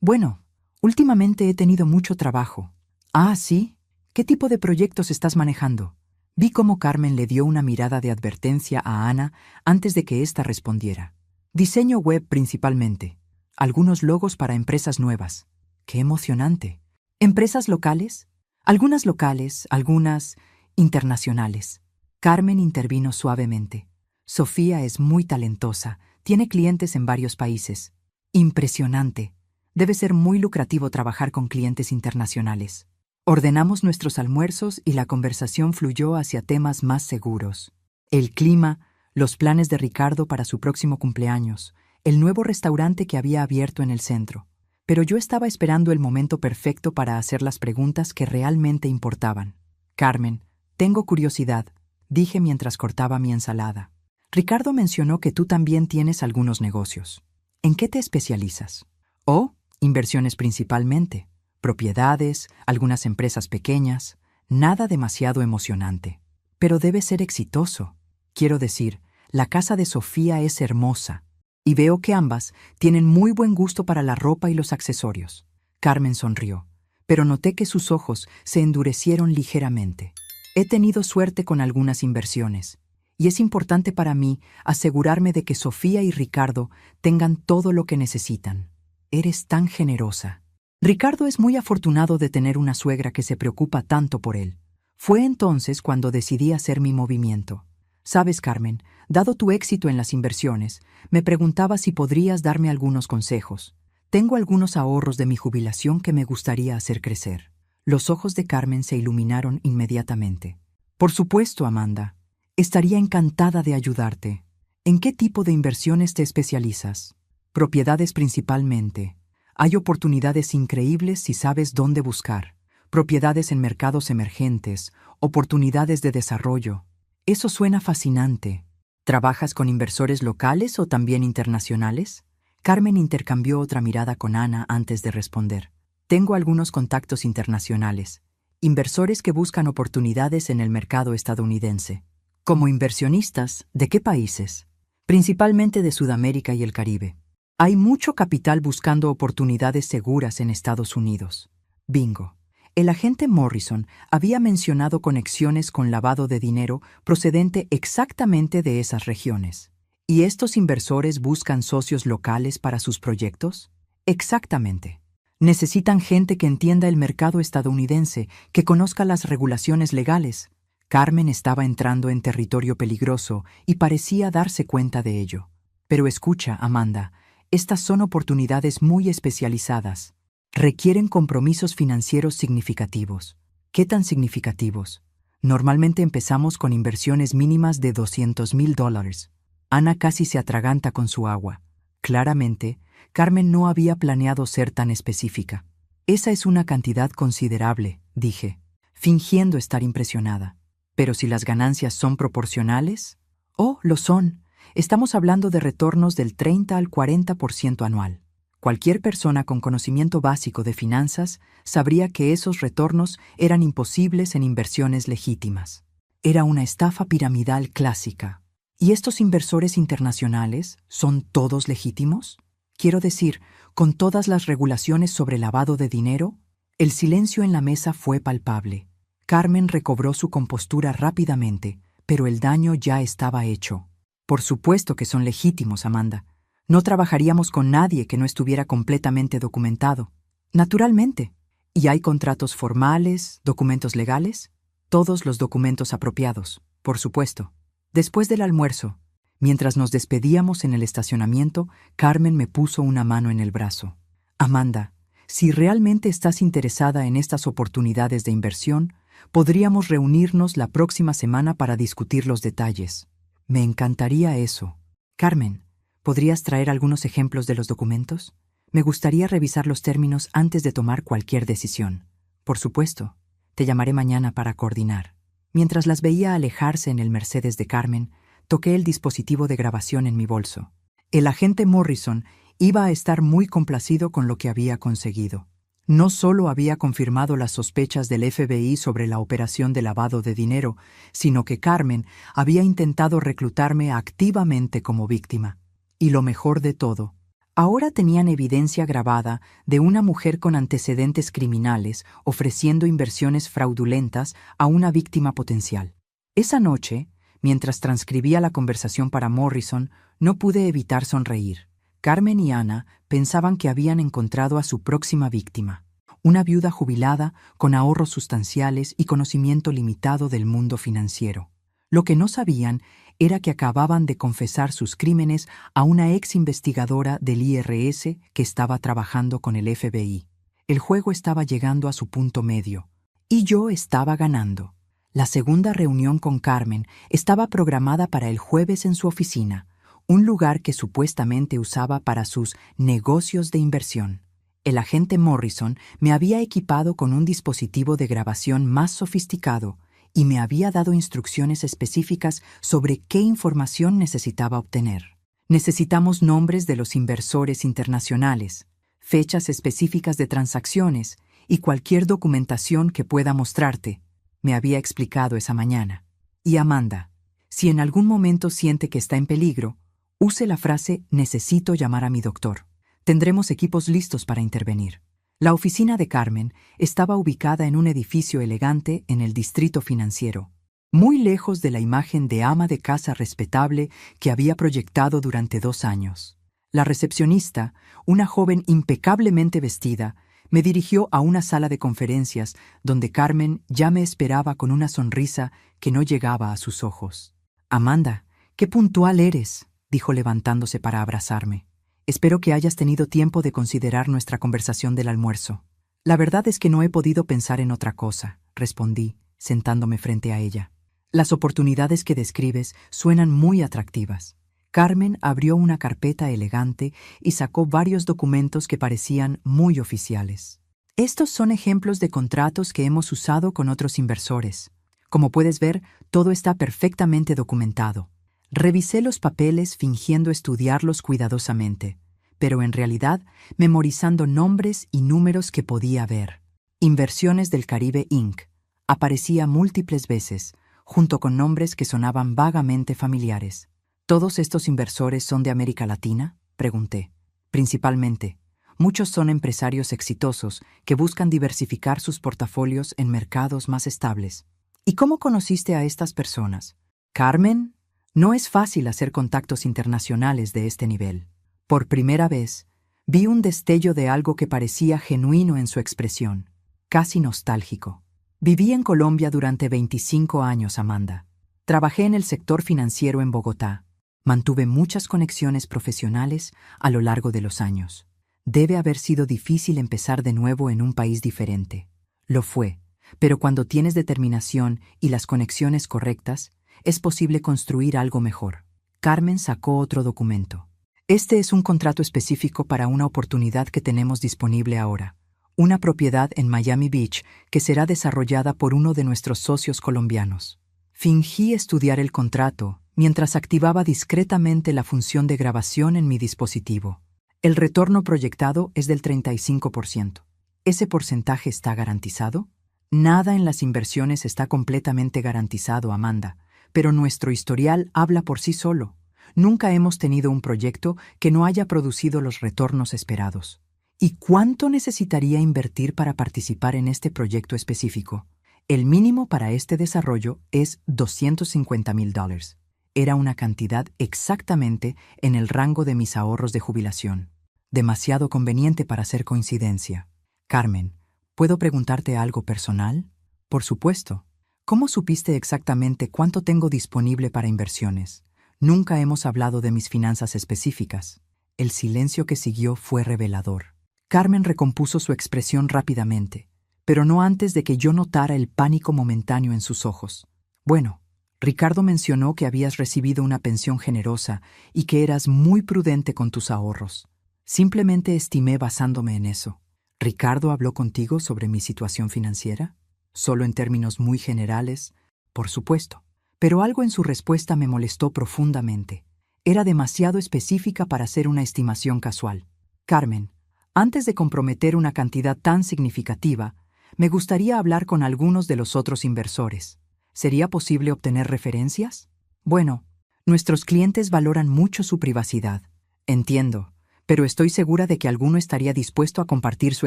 Bueno, últimamente he tenido mucho trabajo. Ah, ¿sí? ¿Qué tipo de proyectos estás manejando? Vi cómo Carmen le dio una mirada de advertencia a Ana antes de que ésta respondiera. Diseño web principalmente. Algunos logos para empresas nuevas. ¡Qué emocionante! ¿Empresas locales? Algunas locales, algunas internacionales. Carmen intervino suavemente. Sofía es muy talentosa, tiene clientes en varios países. Impresionante. Debe ser muy lucrativo trabajar con clientes internacionales. Ordenamos nuestros almuerzos y la conversación fluyó hacia temas más seguros. El clima, los planes de Ricardo para su próximo cumpleaños, el nuevo restaurante que había abierto en el centro. Pero yo estaba esperando el momento perfecto para hacer las preguntas que realmente importaban. Carmen, tengo curiosidad, dije mientras cortaba mi ensalada. Ricardo mencionó que tú también tienes algunos negocios. ¿En qué te especializas? Oh, inversiones principalmente. Propiedades, algunas empresas pequeñas, nada demasiado emocionante. Pero debe ser exitoso. Quiero decir, la casa de Sofía es hermosa, y veo que ambas tienen muy buen gusto para la ropa y los accesorios. Carmen sonrió, pero noté que sus ojos se endurecieron ligeramente. He tenido suerte con algunas inversiones, y es importante para mí asegurarme de que Sofía y Ricardo tengan todo lo que necesitan. Eres tan generosa. Ricardo es muy afortunado de tener una suegra que se preocupa tanto por él. Fue entonces cuando decidí hacer mi movimiento. Sabes, Carmen, dado tu éxito en las inversiones, me preguntaba si podrías darme algunos consejos. Tengo algunos ahorros de mi jubilación que me gustaría hacer crecer. Los ojos de Carmen se iluminaron inmediatamente. Por supuesto, Amanda. Estaría encantada de ayudarte. ¿En qué tipo de inversiones te especializas? Propiedades principalmente. Hay oportunidades increíbles si sabes dónde buscar. Propiedades en mercados emergentes, oportunidades de desarrollo. Eso suena fascinante. ¿Trabajas con inversores locales o también internacionales? Carmen intercambió otra mirada con Ana antes de responder. Tengo algunos contactos internacionales. Inversores que buscan oportunidades en el mercado estadounidense. Como inversionistas, ¿de qué países? Principalmente de Sudamérica y el Caribe. Hay mucho capital buscando oportunidades seguras en Estados Unidos. Bingo. El agente Morrison había mencionado conexiones con lavado de dinero procedente exactamente de esas regiones. ¿Y estos inversores buscan socios locales para sus proyectos? Exactamente. Necesitan gente que entienda el mercado estadounidense, que conozca las regulaciones legales. Carmen estaba entrando en territorio peligroso y parecía darse cuenta de ello. Pero escucha, Amanda, estas son oportunidades muy especializadas. Requieren compromisos financieros significativos. ¿Qué tan significativos? Normalmente empezamos con inversiones mínimas de $200,000. Ana casi se atraganta con su agua. Claramente, Carmen no había planeado ser tan específica. Esa es una cantidad considerable, dije, fingiendo estar impresionada. Pero si las ganancias son proporcionales, oh, lo son. Estamos hablando de retornos del 30 al 40% anual. Cualquier persona con conocimiento básico de finanzas sabría que esos retornos eran imposibles en inversiones legítimas. Era una estafa piramidal clásica. ¿Y estos inversores internacionales son todos legítimos? Quiero decir, con todas las regulaciones sobre lavado de dinero, el silencio en la mesa fue palpable. Carmen recobró su compostura rápidamente, pero el daño ya estaba hecho. Por supuesto que son legítimos, Amanda. No trabajaríamos con nadie que no estuviera completamente documentado. Naturalmente. ¿Y hay contratos formales, documentos legales? Todos los documentos apropiados, por supuesto. Después del almuerzo, mientras nos despedíamos en el estacionamiento, Carmen me puso una mano en el brazo. Amanda, si realmente estás interesada en estas oportunidades de inversión, podríamos reunirnos la próxima semana para discutir los detalles. Me encantaría eso. Carmen, ¿podrías traer algunos ejemplos de los documentos? Me gustaría revisar los términos antes de tomar cualquier decisión. Por supuesto, te llamaré mañana para coordinar. Mientras las veía alejarse en el Mercedes de Carmen, toqué el dispositivo de grabación en mi bolso. El agente Morrison iba a estar muy complacido con lo que había conseguido. No solo había confirmado las sospechas del FBI sobre la operación de lavado de dinero, sino que Carmen había intentado reclutarme activamente como víctima. Y lo mejor de todo, ahora tenían evidencia grabada de una mujer con antecedentes criminales ofreciendo inversiones fraudulentas a una víctima potencial. Esa noche, mientras transcribía la conversación para Morrison, no pude evitar sonreír. Carmen y Ana pensaban que habían encontrado a su próxima víctima, una viuda jubilada con ahorros sustanciales y conocimiento limitado del mundo financiero. Lo que no sabían era que acababan de confesar sus crímenes a una ex investigadora del IRS que estaba trabajando con el FBI. El juego estaba llegando a su punto medio, y yo estaba ganando. La segunda reunión con Carmen estaba programada para el jueves en su oficina, un lugar que supuestamente usaba para sus negocios de inversión. El agente Morrison me había equipado con un dispositivo de grabación más sofisticado y me había dado instrucciones específicas sobre qué información necesitaba obtener. Necesitamos nombres de los inversores internacionales, fechas específicas de transacciones y cualquier documentación que pueda mostrarte, me había explicado esa mañana. Y Amanda, si en algún momento siente que está en peligro, use la frase «necesito llamar a mi doctor». Tendremos equipos listos para intervenir. La oficina de Carmen estaba ubicada en un edificio elegante en el distrito financiero, muy lejos de la imagen de ama de casa respetable que había proyectado durante 2 años. La recepcionista, una joven impecablemente vestida, me dirigió a una sala de conferencias donde Carmen ya me esperaba con una sonrisa que no llegaba a sus ojos. «Amanda, qué puntual eres», dijo levantándose para abrazarme. «Espero que hayas tenido tiempo de considerar nuestra conversación del almuerzo». «La verdad es que no he podido pensar en otra cosa», respondí, sentándome frente a ella. «Las oportunidades que describes suenan muy atractivas». Carmen abrió una carpeta elegante y sacó varios documentos que parecían muy oficiales. «Estos son ejemplos de contratos que hemos usado con otros inversores. Como puedes ver, todo está perfectamente documentado». Revisé los papeles fingiendo estudiarlos cuidadosamente, pero en realidad memorizando nombres y números que podía ver. Inversiones del Caribe Inc. Aparecía múltiples veces, junto con nombres que sonaban vagamente familiares. ¿Todos estos inversores son de América Latina?, pregunté. Principalmente. Muchos son empresarios exitosos que buscan diversificar sus portafolios en mercados más estables. ¿Y cómo conociste a estas personas? Carmen, no es fácil hacer contactos internacionales de este nivel. Por primera vez, vi un destello de algo que parecía genuino en su expresión, casi nostálgico. Viví en Colombia durante 25 años, Amanda. Trabajé en el sector financiero en Bogotá. Mantuve muchas conexiones profesionales a lo largo de los años. Debe haber sido difícil empezar de nuevo en un país diferente. Lo fue, pero cuando tienes determinación y las conexiones correctas, es posible construir algo mejor. Carmen sacó otro documento. Este es un contrato específico para una oportunidad que tenemos disponible ahora. Una propiedad en Miami Beach que será desarrollada por uno de nuestros socios colombianos. Fingí estudiar el contrato mientras activaba discretamente la función de grabación en mi dispositivo. El retorno proyectado es del 35%. ¿Ese porcentaje está garantizado? Nada en las inversiones está completamente garantizado, Amanda, pero nuestro historial habla por sí solo. Nunca hemos tenido un proyecto que no haya producido los retornos esperados. ¿Y cuánto necesitaría invertir para participar en este proyecto específico? El mínimo para este desarrollo es $250,000. Era una cantidad exactamente en el rango de mis ahorros de jubilación. Demasiado conveniente para ser coincidencia. Carmen, ¿puedo preguntarte algo personal? Por supuesto. ¿Cómo supiste exactamente cuánto tengo disponible para inversiones? Nunca hemos hablado de mis finanzas específicas. El silencio que siguió fue revelador. Carmen recompuso su expresión rápidamente, pero no antes de que yo notara el pánico momentáneo en sus ojos. Bueno, Ricardo mencionó que habías recibido una pensión generosa y que eras muy prudente con tus ahorros. Simplemente estimé basándome en eso. ¿Ricardo habló contigo sobre mi situación financiera? Solo en términos muy generales, por supuesto. Pero algo en su respuesta me molestó profundamente. Era demasiado específica para ser una estimación casual. Carmen, antes de comprometer una cantidad tan significativa, me gustaría hablar con algunos de los otros inversores. ¿Sería posible obtener referencias? Bueno, nuestros clientes valoran mucho su privacidad. Entiendo, pero estoy segura de que alguno estaría dispuesto a compartir su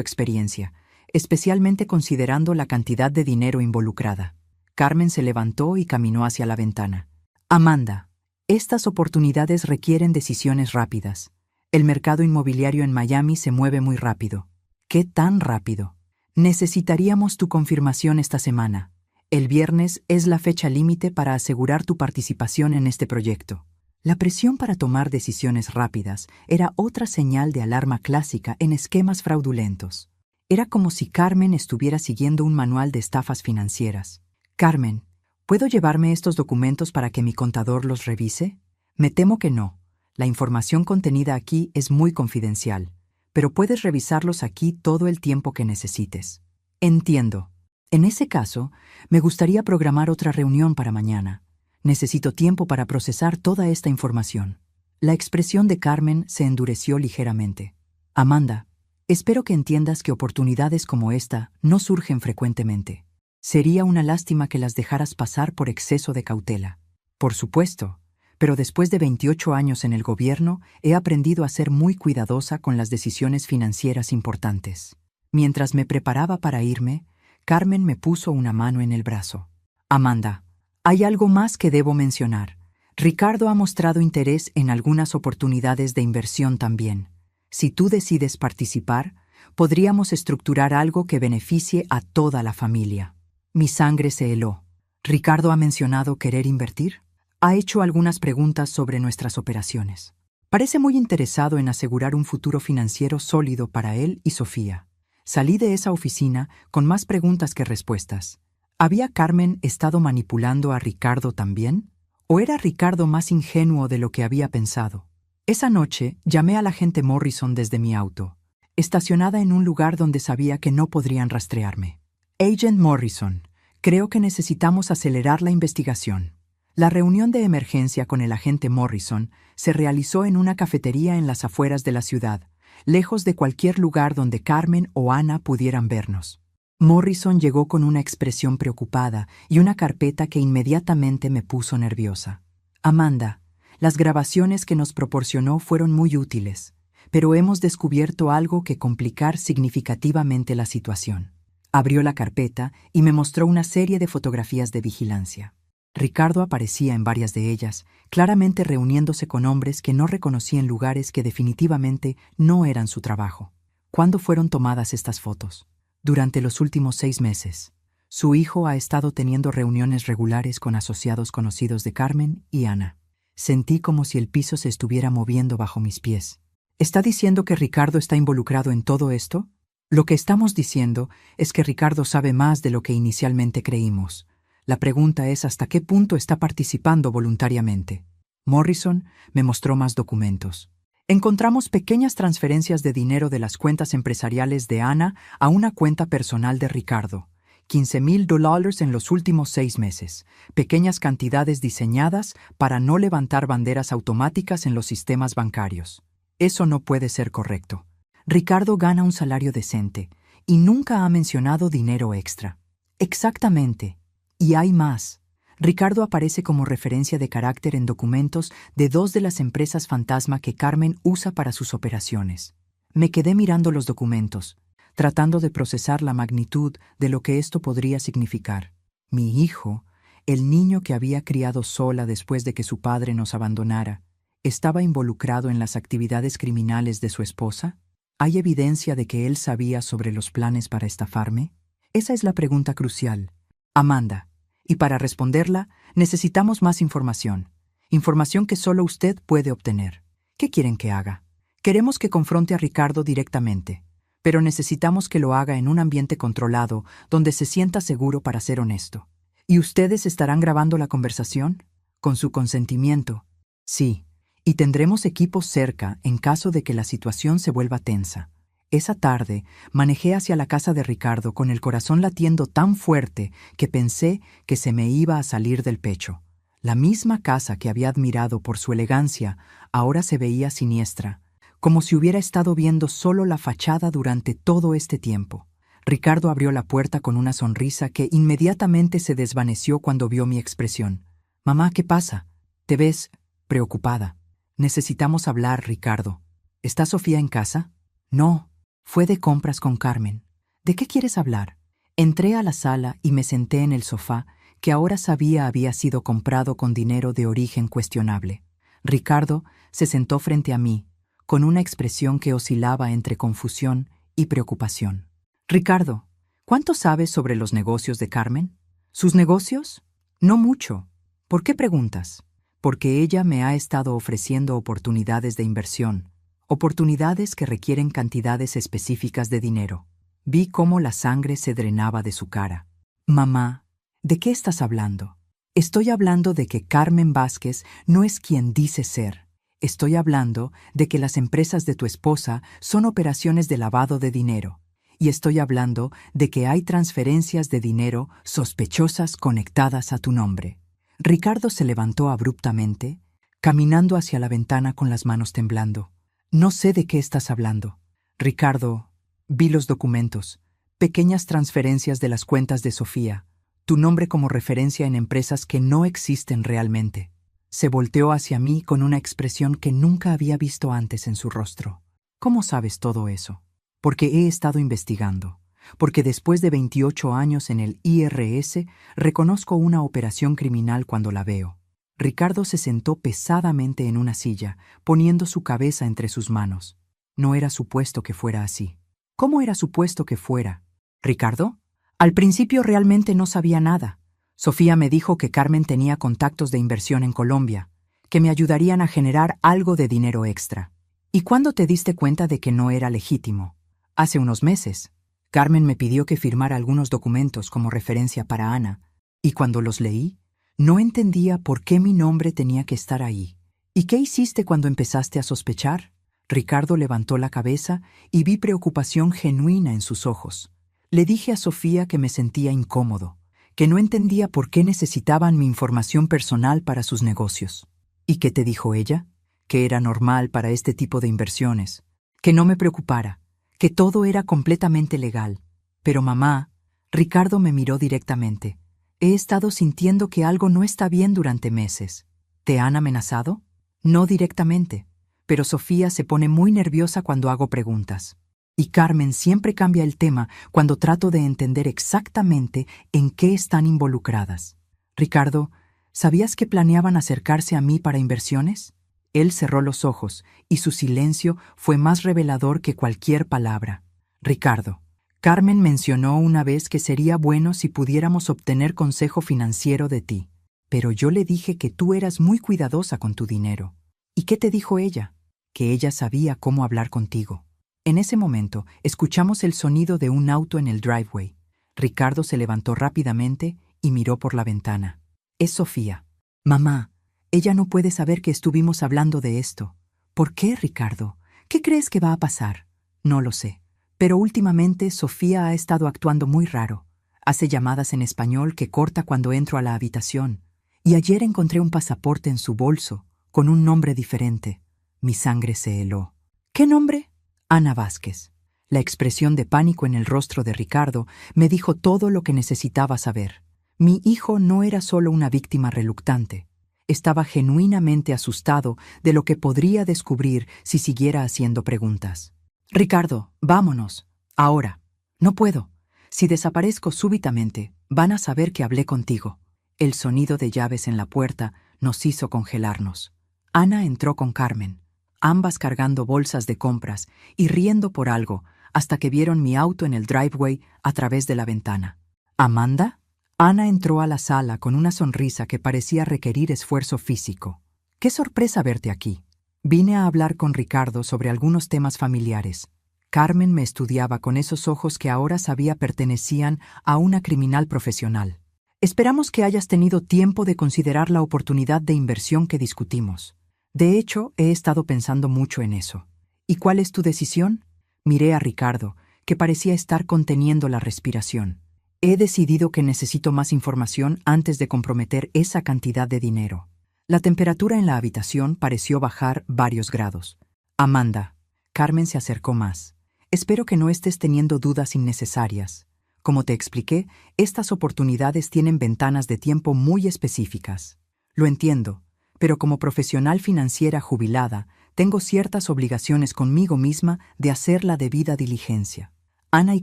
experiencia, especialmente considerando la cantidad de dinero involucrada. Carmen se levantó y caminó hacia la ventana. Amanda, estas oportunidades requieren decisiones rápidas. El mercado inmobiliario en Miami se mueve muy rápido. ¿Qué tan rápido? Necesitaríamos tu confirmación esta semana. El viernes es la fecha límite para asegurar tu participación en este proyecto. La presión para tomar decisiones rápidas era otra señal de alarma clásica en esquemas fraudulentos. Era como si Carmen estuviera siguiendo un manual de estafas financieras. Carmen, ¿puedo llevarme estos documentos para que mi contador los revise? Me temo que no. La información contenida aquí es muy confidencial, pero puedes revisarlos aquí todo el tiempo que necesites. Entiendo. En ese caso, me gustaría programar otra reunión para mañana. Necesito tiempo para procesar toda esta información. La expresión de Carmen se endureció ligeramente. Amanda, espero que entiendas que oportunidades como esta no surgen frecuentemente. Sería una lástima que las dejaras pasar por exceso de cautela. Por supuesto, pero después de 28 años en el gobierno, he aprendido a ser muy cuidadosa con las decisiones financieras importantes. Mientras me preparaba para irme, Carmen me puso una mano en el brazo. Amanda, hay algo más que debo mencionar. Ricardo ha mostrado interés en algunas oportunidades de inversión también. Si tú decides participar, podríamos estructurar algo que beneficie a toda la familia. Mi sangre se heló. ¿Ricardo ha mencionado querer invertir? Ha hecho algunas preguntas sobre nuestras operaciones. Parece muy interesado en asegurar un futuro financiero sólido para él y Sofía. Salí de esa oficina con más preguntas que respuestas. ¿Había Carmen estado manipulando a Ricardo también? ¿O era Ricardo más ingenuo de lo que había pensado? Esa noche llamé al agente Morrison desde mi auto, estacionada en un lugar donde sabía que no podrían rastrearme. Agent Morrison, creo que necesitamos acelerar la investigación. La reunión de emergencia con el agente Morrison se realizó en una cafetería en las afueras de la ciudad, lejos de cualquier lugar donde Carmen o Ana pudieran vernos. Morrison llegó con una expresión preocupada y una carpeta que inmediatamente me puso nerviosa. Amanda, las grabaciones que nos proporcionó fueron muy útiles, pero hemos descubierto algo que complicar significativamente la situación. Abrió la carpeta y me mostró una serie de fotografías de vigilancia. Ricardo aparecía en varias de ellas, claramente reuniéndose con hombres que no reconocí en lugares que definitivamente no eran su trabajo. ¿Cuándo fueron tomadas estas fotos? Durante los últimos 6 meses. Su hijo ha estado teniendo reuniones regulares con asociados conocidos de Carmen y Ana. Sentí como si el piso se estuviera moviendo bajo mis pies. ¿Está diciendo que Ricardo está involucrado en todo esto? Lo que estamos diciendo es que Ricardo sabe más de lo que inicialmente creímos. La pregunta es hasta qué punto está participando voluntariamente. Morrison me mostró más documentos. Encontramos pequeñas transferencias de dinero de las cuentas empresariales de Ana a una cuenta personal de Ricardo. $15,000 en los últimos 6 meses. Pequeñas cantidades diseñadas para no levantar banderas automáticas en los sistemas bancarios. Eso no puede ser correcto. Ricardo gana un salario decente y nunca ha mencionado dinero extra. Exactamente. Y hay más. Ricardo aparece como referencia de carácter en documentos de 2 de las empresas fantasma que Carmen usa para sus operaciones. Me quedé mirando los documentos, tratando de procesar la magnitud de lo que esto podría significar. Mi hijo, el niño que había criado sola después de que su padre nos abandonara, ¿estaba involucrado en las actividades criminales de su esposa? ¿Hay evidencia de que él sabía sobre los planes para estafarme? Esa es la pregunta crucial. Amanda, y para responderla, necesitamos más información. Información que solo usted puede obtener. ¿Qué quieren que haga? Queremos que confronte a Ricardo directamente, pero necesitamos que lo haga en un ambiente controlado, donde se sienta seguro para ser honesto. ¿Y ustedes estarán grabando la conversación? ¿Con su consentimiento? Sí, y tendremos equipos cerca en caso de que la situación se vuelva tensa. Esa tarde manejé hacia la casa de Ricardo con el corazón latiendo tan fuerte que pensé que se me iba a salir del pecho. La misma casa que había admirado por su elegancia ahora se veía siniestra, como si hubiera estado viendo solo la fachada durante todo este tiempo. Ricardo abrió la puerta con una sonrisa que inmediatamente se desvaneció cuando vio mi expresión. «Mamá, ¿qué pasa? Te ves preocupada». «Necesitamos hablar, Ricardo. ¿Está Sofía en casa?» «No. Fue de compras con Carmen». «¿De qué quieres hablar?» Entré a la sala y me senté en el sofá, que ahora sabía había sido comprado con dinero de origen cuestionable. Ricardo se sentó frente a mí, con una expresión que oscilaba entre confusión y preocupación. «Ricardo, ¿cuánto sabes sobre los negocios de Carmen?» «¿Sus negocios?» «No mucho». «¿Por qué preguntas?» «Porque ella me ha estado ofreciendo oportunidades de inversión. Oportunidades que requieren cantidades específicas de dinero». Vi cómo la sangre se drenaba de su cara. «Mamá, ¿de qué estás hablando?» «Estoy hablando de que Carmen Vázquez no es quien dice ser. Estoy hablando de que las empresas de tu esposa son operaciones de lavado de dinero. Y estoy hablando de que hay transferencias de dinero sospechosas conectadas a tu nombre». Ricardo se levantó abruptamente, caminando hacia la ventana con las manos temblando. «No sé de qué estás hablando». «Ricardo, vi los documentos, pequeñas transferencias de las cuentas de Sofía, tu nombre como referencia en empresas que no existen realmente». Se volteó hacia mí con una expresión que nunca había visto antes en su rostro. «¿Cómo sabes todo eso?» «Porque he estado investigando. Porque después de 28 años en el IRS, reconozco una operación criminal cuando la veo». Ricardo se sentó pesadamente en una silla, poniendo su cabeza entre sus manos. No era supuesto que fuera así. ¿Cómo era supuesto que fuera? ¿Ricardo? Al principio realmente no sabía nada. Sofía me dijo que Carmen tenía contactos de inversión en Colombia, que me ayudarían a generar algo de dinero extra. ¿Y cuándo te diste cuenta de que no era legítimo? Hace unos meses. Carmen me pidió que firmara algunos documentos como referencia para Ana, y cuando los leí, no entendía por qué mi nombre tenía que estar ahí. ¿Y qué hiciste cuando empezaste a sospechar? Ricardo levantó la cabeza y vi preocupación genuina en sus ojos. Le dije a Sofía que me sentía incómodo, que no entendía por qué necesitaban mi información personal para sus negocios. ¿Y qué te dijo ella? Que era normal para este tipo de inversiones, que no me preocupara, que todo era completamente legal. Pero mamá, Ricardo me miró directamente. He estado sintiendo que algo no está bien durante meses. ¿Te han amenazado? No directamente, pero Sofía se pone muy nerviosa cuando hago preguntas. Y Carmen siempre cambia el tema cuando trato de entender exactamente en qué están involucradas. Ricardo, ¿sabías que planeaban acercarse a mí para inversiones? Él cerró los ojos y su silencio fue más revelador que cualquier palabra. Ricardo, Carmen mencionó una vez que sería bueno si pudiéramos obtener consejo financiero de ti, pero yo le dije que tú eras muy cuidadosa con tu dinero. ¿Y qué te dijo ella? Que ella sabía cómo hablar contigo. En ese momento, escuchamos el sonido de un auto en el driveway. Ricardo se levantó rápidamente y miró por la ventana. Es Sofía. Mamá, ella no puede saber que estuvimos hablando de esto. ¿Por qué, Ricardo? ¿Qué crees que va a pasar? No lo sé. Pero últimamente Sofía ha estado actuando muy raro. Hace llamadas en español que corta cuando entro a la habitación. Y ayer encontré un pasaporte en su bolso, con un nombre diferente. Mi sangre se heló. ¿Qué nombre? Ana Vázquez. La expresión de pánico en el rostro de Ricardo me dijo todo lo que necesitaba saber. Mi hijo no era solo una víctima reluctante. Estaba genuinamente asustado de lo que podría descubrir si siguiera haciendo preguntas. Ricardo, vámonos. Ahora. No puedo. Si desaparezco súbitamente, van a saber que hablé contigo. El sonido de llaves en la puerta nos hizo congelarnos. Ana entró con Carmen, ambas cargando bolsas de compras y riendo por algo, hasta que vieron mi auto en el driveway a través de la ventana. ¿Amanda? Ana entró a la sala con una sonrisa que parecía requerir esfuerzo físico. ¡Qué sorpresa verte aquí! Vine a hablar con Ricardo sobre algunos temas familiares. Carmen me estudiaba con esos ojos que ahora sabía pertenecían a una criminal profesional. Esperamos que hayas tenido tiempo de considerar la oportunidad de inversión que discutimos. De hecho, he estado pensando mucho en eso. ¿Y cuál es tu decisión? Miré a Ricardo, que parecía estar conteniendo la respiración. He decidido que necesito más información antes de comprometer esa cantidad de dinero. La temperatura en la habitación pareció bajar varios grados. Amanda, Carmen se acercó más. Espero que no estés teniendo dudas innecesarias. Como te expliqué, estas oportunidades tienen ventanas de tiempo muy específicas. Lo entiendo. Pero como profesional financiera jubilada, tengo ciertas obligaciones conmigo misma de hacer la debida diligencia. Ana y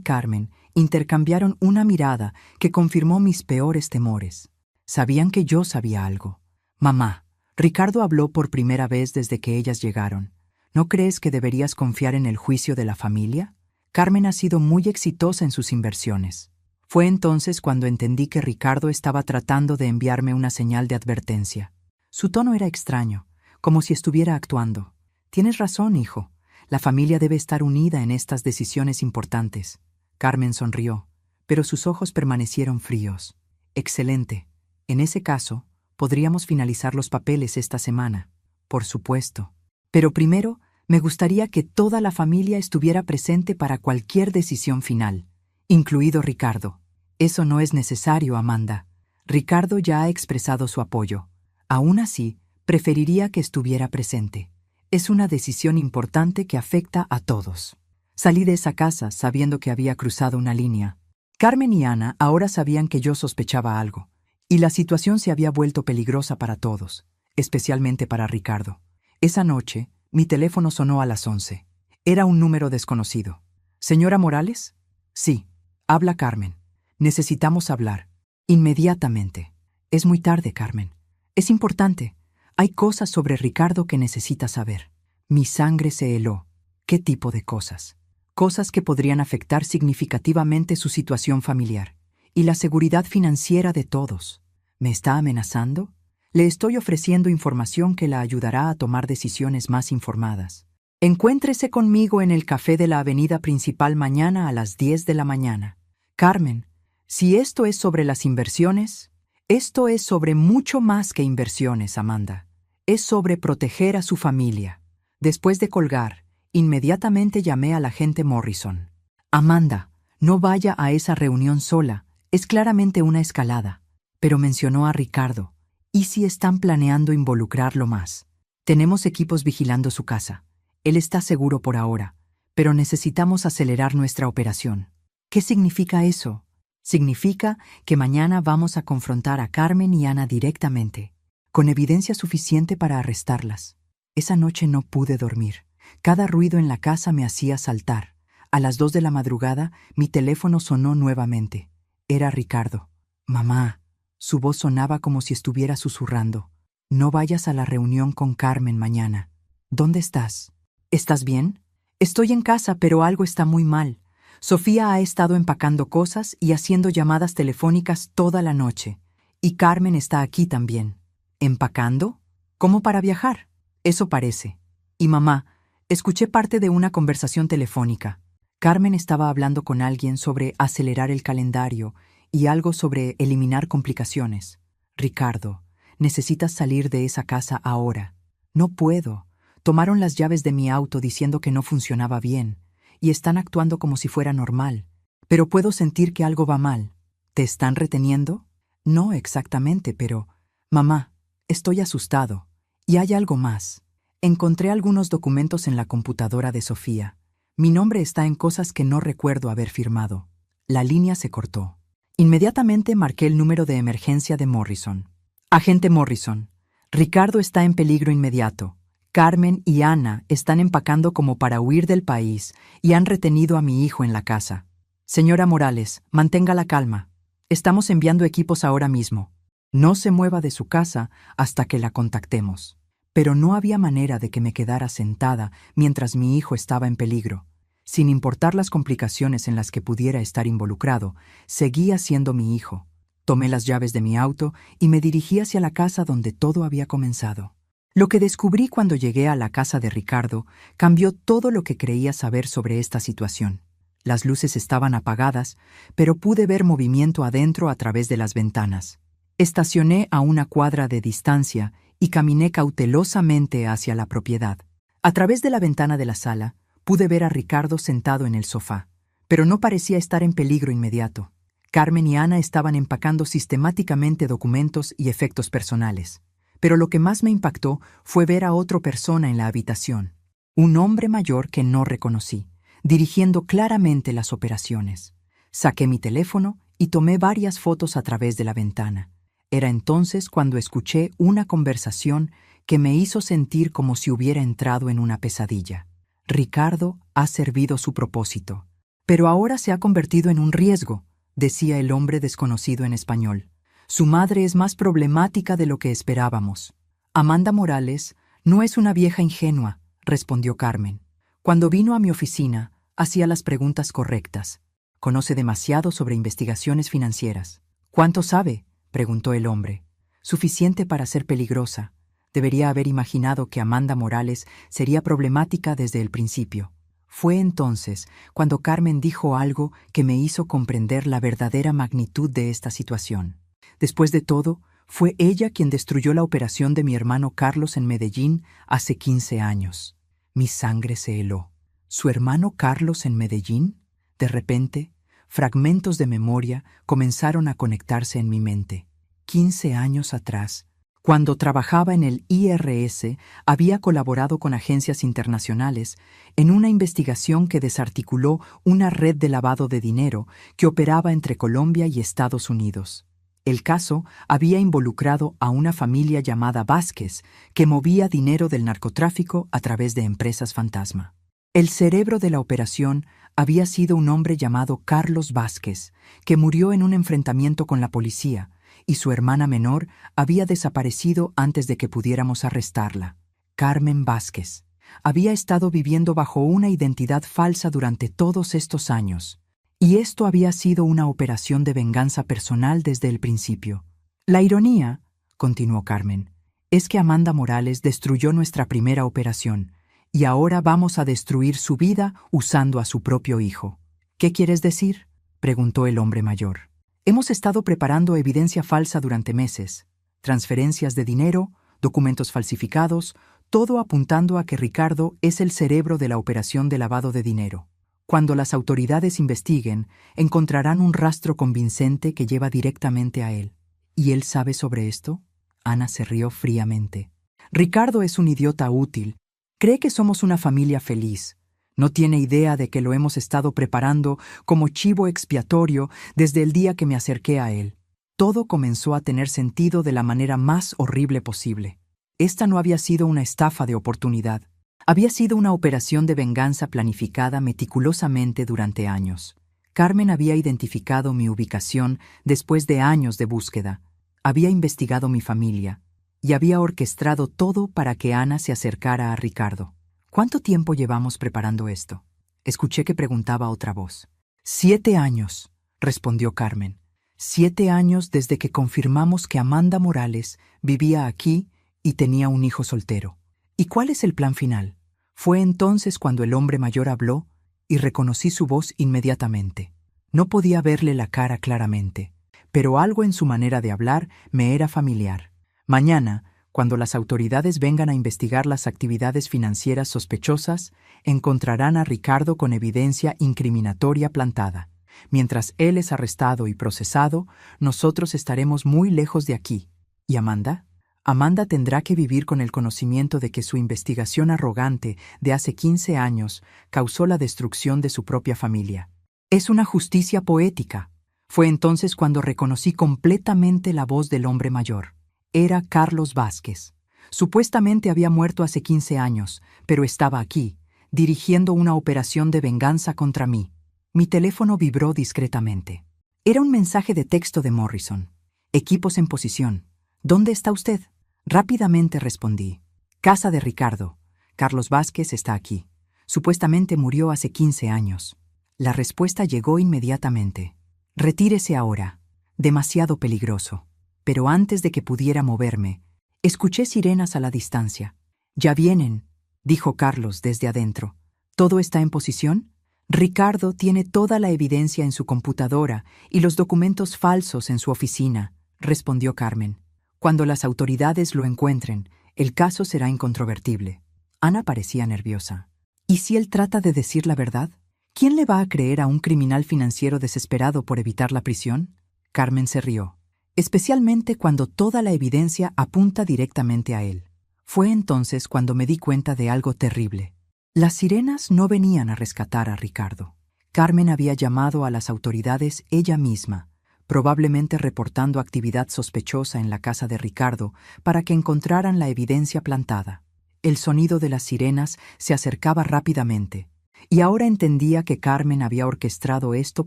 Carmen intercambiaron una mirada que confirmó mis peores temores. Sabían que yo sabía algo. Mamá, Ricardo habló por primera vez desde que ellas llegaron. ¿No crees que deberías confiar en el juicio de la familia? Carmen ha sido muy exitosa en sus inversiones. Fue entonces cuando entendí que Ricardo estaba tratando de enviarme una señal de advertencia. Su tono era extraño, como si estuviera actuando. Tienes razón, hijo. La familia debe estar unida en estas decisiones importantes. Carmen sonrió, pero sus ojos permanecieron fríos. Excelente. En ese caso, podríamos finalizar los papeles esta semana. Por supuesto. Pero primero, me gustaría que toda la familia estuviera presente para cualquier decisión final, incluido Ricardo. Eso no es necesario, Amanda. Ricardo ya ha expresado su apoyo. Aún así, preferiría que estuviera presente. Es una decisión importante que afecta a todos. Salí de esa casa sabiendo que había cruzado una línea. Carmen y Ana ahora sabían que yo sospechaba algo, y la situación se había vuelto peligrosa para todos, especialmente para Ricardo. Esa noche, mi teléfono sonó a las 11. Era un número desconocido. ¿Señora Morales? Sí. Habla Carmen. Necesitamos hablar. Inmediatamente. Es muy tarde, Carmen. Es importante. Hay cosas sobre Ricardo que necesitas saber. Mi sangre se heló. ¿Qué tipo de cosas? Cosas que podrían afectar significativamente su situación familiar y la seguridad financiera de todos. ¿Me está amenazando? Le estoy ofreciendo información que la ayudará a tomar decisiones más informadas. Encuéntrese conmigo en el café de la avenida principal mañana a las 10 de la mañana. Carmen, si esto es sobre las inversiones, esto es sobre mucho más que inversiones, Amanda. Es sobre proteger a su familia. Después de colgar, inmediatamente llamé al agente Morrison. Amanda, no vaya a esa reunión sola. Es claramente una escalada. Pero mencionó a Ricardo. ¿Y si están planeando involucrarlo más? Tenemos equipos vigilando su casa. Él está seguro por ahora, pero necesitamos acelerar nuestra operación. ¿Qué significa eso? Significa que mañana vamos a confrontar a Carmen y Ana directamente, con evidencia suficiente para arrestarlas. Esa noche no pude dormir. Cada ruido en la casa me hacía saltar. A las 2 de la madrugada, mi teléfono sonó nuevamente. Era Ricardo. Mamá. Su voz sonaba como si estuviera susurrando. No vayas a la reunión con Carmen mañana. ¿Dónde estás? ¿Estás bien? Estoy en casa, pero algo está muy mal. Sofía ha estado empacando cosas y haciendo llamadas telefónicas toda la noche. Y Carmen está aquí también. ¿Empacando? ¿Cómo para viajar? Eso parece. Y mamá, escuché parte de una conversación telefónica. Carmen estaba hablando con alguien sobre acelerar el calendario y algo sobre eliminar complicaciones. Ricardo, necesitas salir de esa casa ahora. No puedo. Tomaron las llaves de mi auto diciendo que no funcionaba bien, y están actuando como si fuera normal. Pero puedo sentir que algo va mal. ¿Te están reteniendo? No exactamente, pero... Mamá, estoy asustado. Y hay algo más. Encontré algunos documentos en la computadora de Sofía. Mi nombre está en cosas que no recuerdo haber firmado. La línea se cortó. Inmediatamente marqué el número de emergencia de Morrison. Agente Morrison, Ricardo está en peligro inmediato. Carmen y Ana están empacando como para huir del país y han retenido a mi hijo en la casa. Señora Morales, mantenga la calma. Estamos enviando equipos ahora mismo. No se mueva de su casa hasta que la contactemos. Pero no había manera de que me quedara sentada mientras mi hijo estaba en peligro. Sin importar las complicaciones en las que pudiera estar involucrado, seguía siendo mi hijo. Tomé las llaves de mi auto y me dirigí hacia la casa donde todo había comenzado. Lo que descubrí cuando llegué a la casa de Ricardo cambió todo lo que creía saber sobre esta situación. Las luces estaban apagadas, pero pude ver movimiento adentro a través de las ventanas. Estacioné a una cuadra de distancia y caminé cautelosamente hacia la propiedad. A través de la ventana de la sala, pude ver a Ricardo sentado en el sofá, pero no parecía estar en peligro inmediato. Carmen y Ana estaban empacando sistemáticamente documentos y efectos personales. Pero lo que más me impactó fue ver a otra persona en la habitación, un hombre mayor que no reconocí, dirigiendo claramente las operaciones. Saqué mi teléfono y tomé varias fotos a través de la ventana. Era entonces cuando escuché una conversación que me hizo sentir como si hubiera entrado en una pesadilla. Ricardo ha servido su propósito, pero ahora se ha convertido en un riesgo, decía el hombre desconocido en español. Su madre es más problemática de lo que esperábamos. Amanda Morales no es una vieja ingenua, respondió Carmen. Cuando vino a mi oficina, hacía las preguntas correctas. Conoce demasiado sobre investigaciones financieras. ¿Cuánto sabe?, preguntó el hombre. Suficiente para ser peligrosa. Debería haber imaginado que Amanda Morales sería problemática desde el principio. Fue entonces cuando Carmen dijo algo que me hizo comprender la verdadera magnitud de esta situación. Después de todo, fue ella quien destruyó la operación de mi hermano Carlos en Medellín hace 15 años. Mi sangre se heló. ¿Su hermano Carlos en Medellín? De repente, fragmentos de memoria comenzaron a conectarse en mi mente. 15 años atrás, cuando trabajaba en el IRS, había colaborado con agencias internacionales en una investigación que desarticuló una red de lavado de dinero que operaba entre Colombia y Estados Unidos. El caso había involucrado a una familia llamada Vázquez, que movía dinero del narcotráfico a través de empresas fantasma. El cerebro de la operación había sido un hombre llamado Carlos Vázquez, que murió en un enfrentamiento con la policía, y su hermana menor había desaparecido antes de que pudiéramos arrestarla. Carmen Vázquez había estado viviendo bajo una identidad falsa durante todos estos años, y esto había sido una operación de venganza personal desde el principio. La ironía, continuó Carmen, es que Amanda Morales destruyó nuestra primera operación, y ahora vamos a destruir su vida usando a su propio hijo. ¿Qué quieres decir?, preguntó el hombre mayor. Hemos estado preparando evidencia falsa durante meses, transferencias de dinero, documentos falsificados, todo apuntando a que Ricardo es el cerebro de la operación de lavado de dinero. Cuando las autoridades investiguen, encontrarán un rastro convincente que lleva directamente a él. ¿Y él sabe sobre esto? Ana se rió fríamente. Ricardo es un idiota útil. Cree que somos una familia feliz. No tiene idea de que lo hemos estado preparando como chivo expiatorio desde el día que me acerqué a él. Todo comenzó a tener sentido de la manera más horrible posible. Esta no había sido una estafa de oportunidad. Había sido una operación de venganza planificada meticulosamente durante años. Carmen había identificado mi ubicación después de años de búsqueda. Había investigado mi familia y había orquestado todo para que Ana se acercara a Ricardo. ¿Cuánto tiempo llevamos preparando esto? Escuché que preguntaba otra voz. 7 años, respondió Carmen. 7 años desde que confirmamos que Amanda Morales vivía aquí y tenía un hijo soltero. ¿Y cuál es el plan final? Fue entonces cuando el hombre mayor habló y reconocí su voz inmediatamente. No podía verle la cara claramente, pero algo en su manera de hablar me era familiar. Mañana, cuando las autoridades vengan a investigar las actividades financieras sospechosas, encontrarán a Ricardo con evidencia incriminatoria plantada. Mientras él es arrestado y procesado, nosotros estaremos muy lejos de aquí. ¿Y Amanda? Amanda tendrá que vivir con el conocimiento de que su investigación arrogante de hace 15 años causó la destrucción de su propia familia. Es una justicia poética. Fue entonces cuando reconocí completamente la voz del hombre mayor. Era Carlos Vázquez. Supuestamente había muerto hace 15 años, pero estaba aquí, dirigiendo una operación de venganza contra mí. Mi teléfono vibró discretamente. Era un mensaje de texto de Morrison. Equipos en posición. ¿Dónde está usted? Rápidamente respondí. Casa de Ricardo. Carlos Vázquez está aquí. Supuestamente murió hace 15 años. La respuesta llegó inmediatamente. Retírese ahora. Demasiado peligroso. Pero antes de que pudiera moverme, escuché sirenas a la distancia. «Ya vienen», dijo Carlos desde adentro. «¿Todo está en posición?» Ricardo tiene toda la evidencia en su computadora y los documentos falsos en su oficina, respondió Carmen. Cuando las autoridades lo encuentren, el caso será incontrovertible. Ana parecía nerviosa. ¿Y si él trata de decir la verdad? ¿Quién le va a creer a un criminal financiero desesperado por evitar la prisión? Carmen se rió. Especialmente cuando toda la evidencia apunta directamente a él. Fue entonces cuando me di cuenta de algo terrible. Las sirenas no venían a rescatar a Ricardo. Carmen había llamado a las autoridades ella misma, probablemente reportando actividad sospechosa en la casa de Ricardo para que encontraran la evidencia plantada. El sonido de las sirenas se acercaba rápidamente, y ahora entendía que Carmen había orquestado esto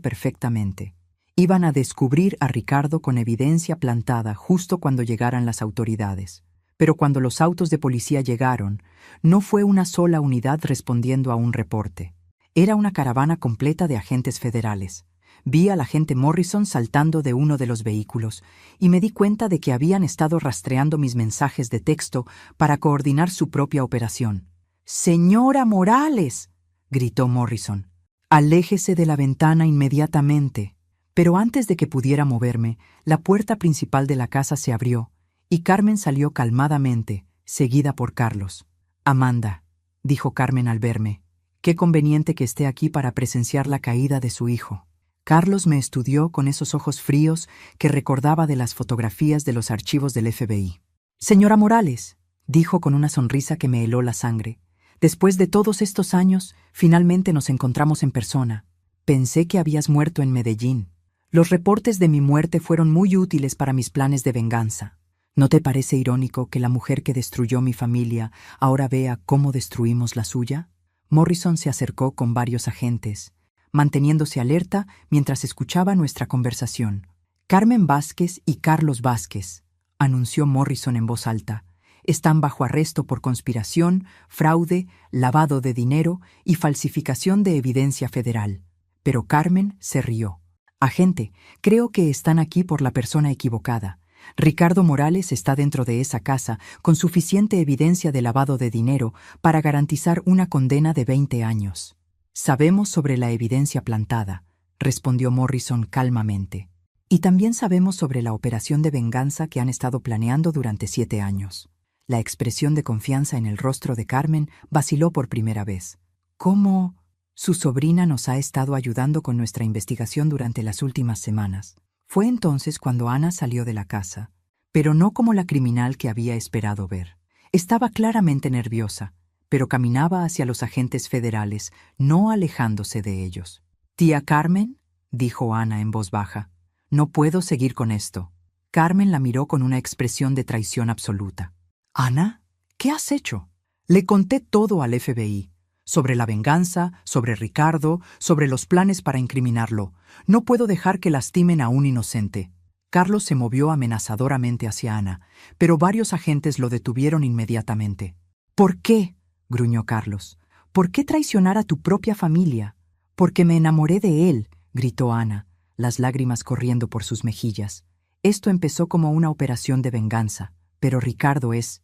perfectamente. Iban a descubrir a Ricardo con evidencia plantada justo cuando llegaran las autoridades. Pero cuando los autos de policía llegaron, no fue una sola unidad respondiendo a un reporte. Era una caravana completa de agentes federales. Vi al agente Morrison saltando de uno de los vehículos y me di cuenta de que habían estado rastreando mis mensajes de texto para coordinar su propia operación. «¡Señora Morales!», gritó Morrison. «Aléjese de la ventana inmediatamente». Pero antes de que pudiera moverme, la puerta principal de la casa se abrió y Carmen salió calmadamente, seguida por Carlos. «Amanda», dijo Carmen al verme, «qué conveniente que esté aquí para presenciar la caída de su hijo». Carlos me estudió con esos ojos fríos que recordaba de las fotografías de los archivos del FBI. «Señora Morales», dijo con una sonrisa que me heló la sangre, «después de todos estos años, finalmente nos encontramos en persona. Pensé que habías muerto en Medellín. Los reportes de mi muerte fueron muy útiles para mis planes de venganza. ¿No te parece irónico que la mujer que destruyó mi familia ahora vea cómo destruimos la suya?» Morrison se acercó con varios agentes, manteniéndose alerta mientras escuchaba nuestra conversación. «Carmen Vázquez y Carlos Vázquez», anunció Morrison en voz alta, «están bajo arresto por conspiración, fraude, lavado de dinero y falsificación de evidencia federal». Pero Carmen se rió. «Agente, creo que están aquí por la persona equivocada. Ricardo Morales está dentro de esa casa con suficiente evidencia de lavado de dinero para garantizar una condena de 20 años. Sabemos sobre la evidencia plantada», respondió Morrison calmamente. «Y también sabemos sobre la operación de venganza que han estado planeando durante 7 años». La expresión de confianza en el rostro de Carmen vaciló por primera vez. «¿Cómo? Su sobrina nos ha estado ayudando con nuestra investigación durante las últimas semanas». Fue entonces cuando Ana salió de la casa, pero no como la criminal que había esperado ver. Estaba claramente nerviosa, pero caminaba hacia los agentes federales, no alejándose de ellos. «Tía Carmen», dijo Ana en voz baja, «no puedo seguir con esto». Carmen la miró con una expresión de traición absoluta. Ana, ¿qué has hecho? Le conté todo al FBI, sobre la venganza, sobre Ricardo, sobre los planes para incriminarlo. No puedo dejar que lastimen a un inocente. Carlos se movió amenazadoramente hacia Ana, pero varios agentes lo detuvieron inmediatamente. ¿Por qué?, gruñó Carlos. ¿Por qué traicionar a tu propia familia? Porque me enamoré de él, gritó Ana, las lágrimas corriendo por sus mejillas. Esto empezó como una operación de venganza, pero Ricardo es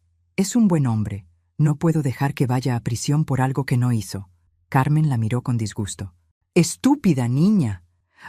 un buen hombre. No puedo dejar que vaya a prisión por algo que no hizo. Carmen la miró con disgusto. ¡Estúpida niña!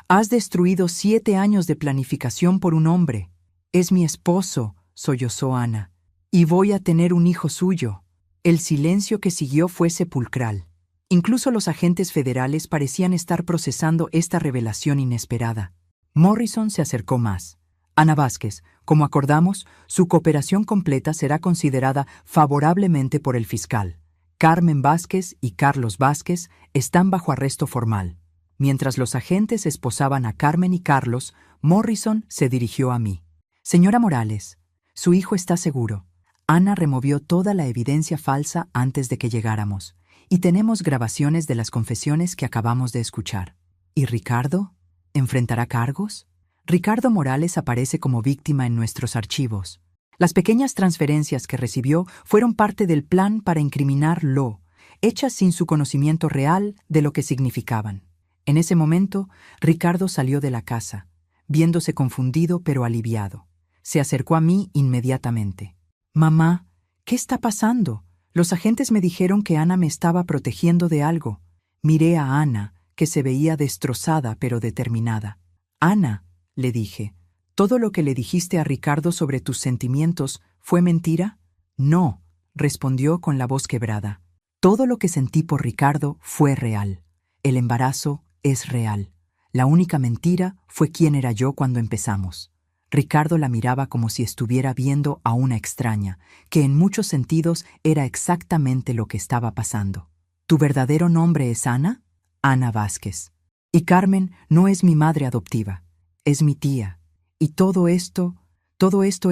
Has destruido 7 años de planificación por un hombre. Es mi esposo, sollozó Ana, y voy a tener un hijo suyo. El silencio que siguió fue sepulcral. Incluso los agentes federales parecían estar procesando esta revelación inesperada. Morrison se acercó más. Ana Vázquez, como acordamos, su cooperación completa será considerada favorablemente por el fiscal. Carmen Vázquez y Carlos Vázquez están bajo arresto formal. Mientras los agentes esposaban a Carmen y Carlos, Morrison se dirigió a mí. Señora Morales, su hijo está seguro. Ana removió toda la evidencia falsa antes de que llegáramos, y tenemos grabaciones de las confesiones que acabamos de escuchar. ¿Y Ricardo? ¿Enfrentará cargos? Ricardo Morales aparece como víctima en nuestros archivos. Las pequeñas transferencias que recibió fueron parte del plan para incriminarlo, hechas sin su conocimiento real de lo que significaban. En ese momento, Ricardo salió de la casa, viéndose confundido pero aliviado. Se acercó a mí inmediatamente. «Mamá, ¿qué está pasando? Los agentes me dijeron que Ana me estaba protegiendo de algo». Miré a Ana, que se veía destrozada pero determinada. «Ana», le dije, ¿todo lo que le dijiste a Ricardo sobre tus sentimientos fue mentira?» «No», respondió con la voz quebrada. «Todo lo que sentí por Ricardo fue real. El embarazo es real. La única mentira fue quién era yo cuando empezamos». Ricardo la miraba como si estuviera viendo a una extraña, que en muchos sentidos era exactamente lo que estaba pasando. «¿Tu verdadero nombre es Ana?» «Ana Vázquez. Y Carmen no es mi madre adoptiva, es mi tía. Y todo esto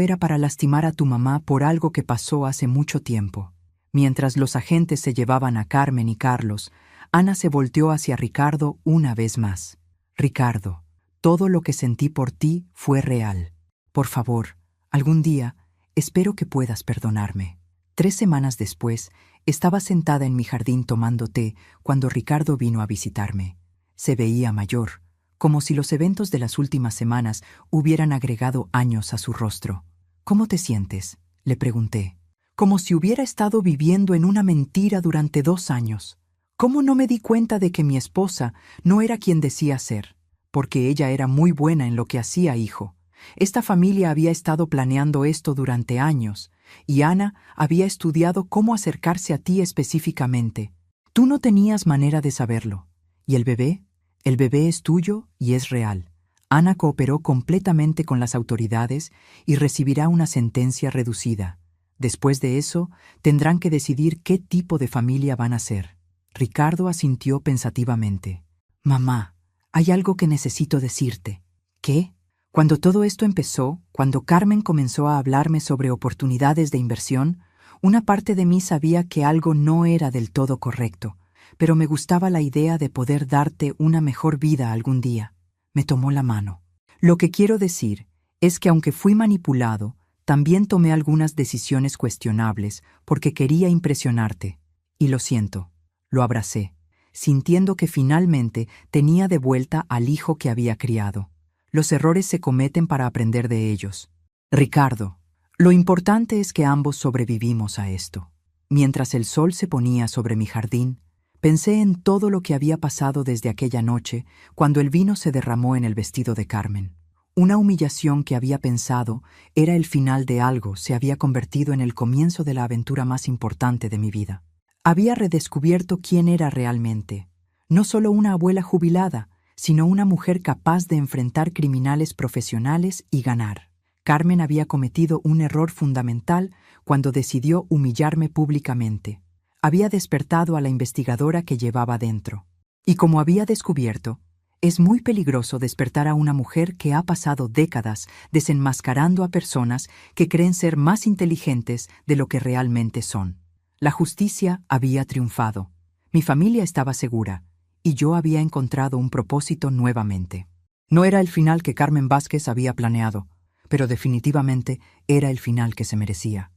era para lastimar a tu mamá por algo que pasó hace mucho tiempo». Mientras los agentes se llevaban a Carmen y Carlos, Ana se volteó hacia Ricardo una vez más. «Ricardo, todo lo que sentí por ti fue real. Por favor, algún día, espero que puedas perdonarme». 3 semanas después, estaba sentada en mi jardín tomando té cuando Ricardo vino a visitarme. Se veía mayor, como si los eventos de las últimas semanas hubieran agregado años a su rostro. «¿Cómo te sientes?», le pregunté. «Como si hubiera estado viviendo en una mentira durante 2 años. ¿Cómo no me di cuenta de que mi esposa no era quien decía ser? Porque ella era muy buena en lo que hacía, hijo. Esta familia había estado planeando esto durante años, y Ana había estudiado cómo acercarse a ti específicamente. Tú no tenías manera de saberlo. ¿Y el bebé? El bebé es tuyo y es real». Ana cooperó completamente con las autoridades y recibirá una sentencia reducida. Después de eso, tendrán que decidir qué tipo de familia van a ser. Ricardo asintió pensativamente. «Mamá, hay algo que necesito decirte». «¿Qué?». Cuando todo esto empezó, cuando Carmen comenzó a hablarme sobre oportunidades de inversión, una parte de mí sabía que algo no era del todo correcto, pero me gustaba la idea de poder darte una mejor vida algún día. Me tomó la mano. «Lo que quiero decir es que aunque fui manipulado, también tomé algunas decisiones cuestionables porque quería impresionarte. Y lo siento». Lo abracé, sintiendo que finalmente tenía de vuelta al hijo que había criado. Los errores se cometen para aprender de ellos. «Ricardo, lo importante es que ambos sobrevivimos a esto». Mientras el sol se ponía sobre mi jardín, pensé en todo lo que había pasado desde aquella noche cuando el vino se derramó en el vestido de Carmen. Una humillación que había pensado era el final de algo se había convertido en el comienzo de la aventura más importante de mi vida. Había redescubierto quién era realmente, no solo una abuela jubilada, sino una mujer capaz de enfrentar criminales profesionales y ganar. Carmen había cometido un error fundamental cuando decidió humillarme públicamente. Había despertado a la investigadora que llevaba dentro. Y como había descubierto, Es muy peligroso despertar a una mujer que ha pasado décadas desenmascarando a personas que creen ser más inteligentes de lo que realmente son. La justicia había triunfado. Mi familia estaba segura, y yo había encontrado un propósito nuevamente. No era el final que Carmen Vázquez había planeado, pero definitivamente era el final que se merecía.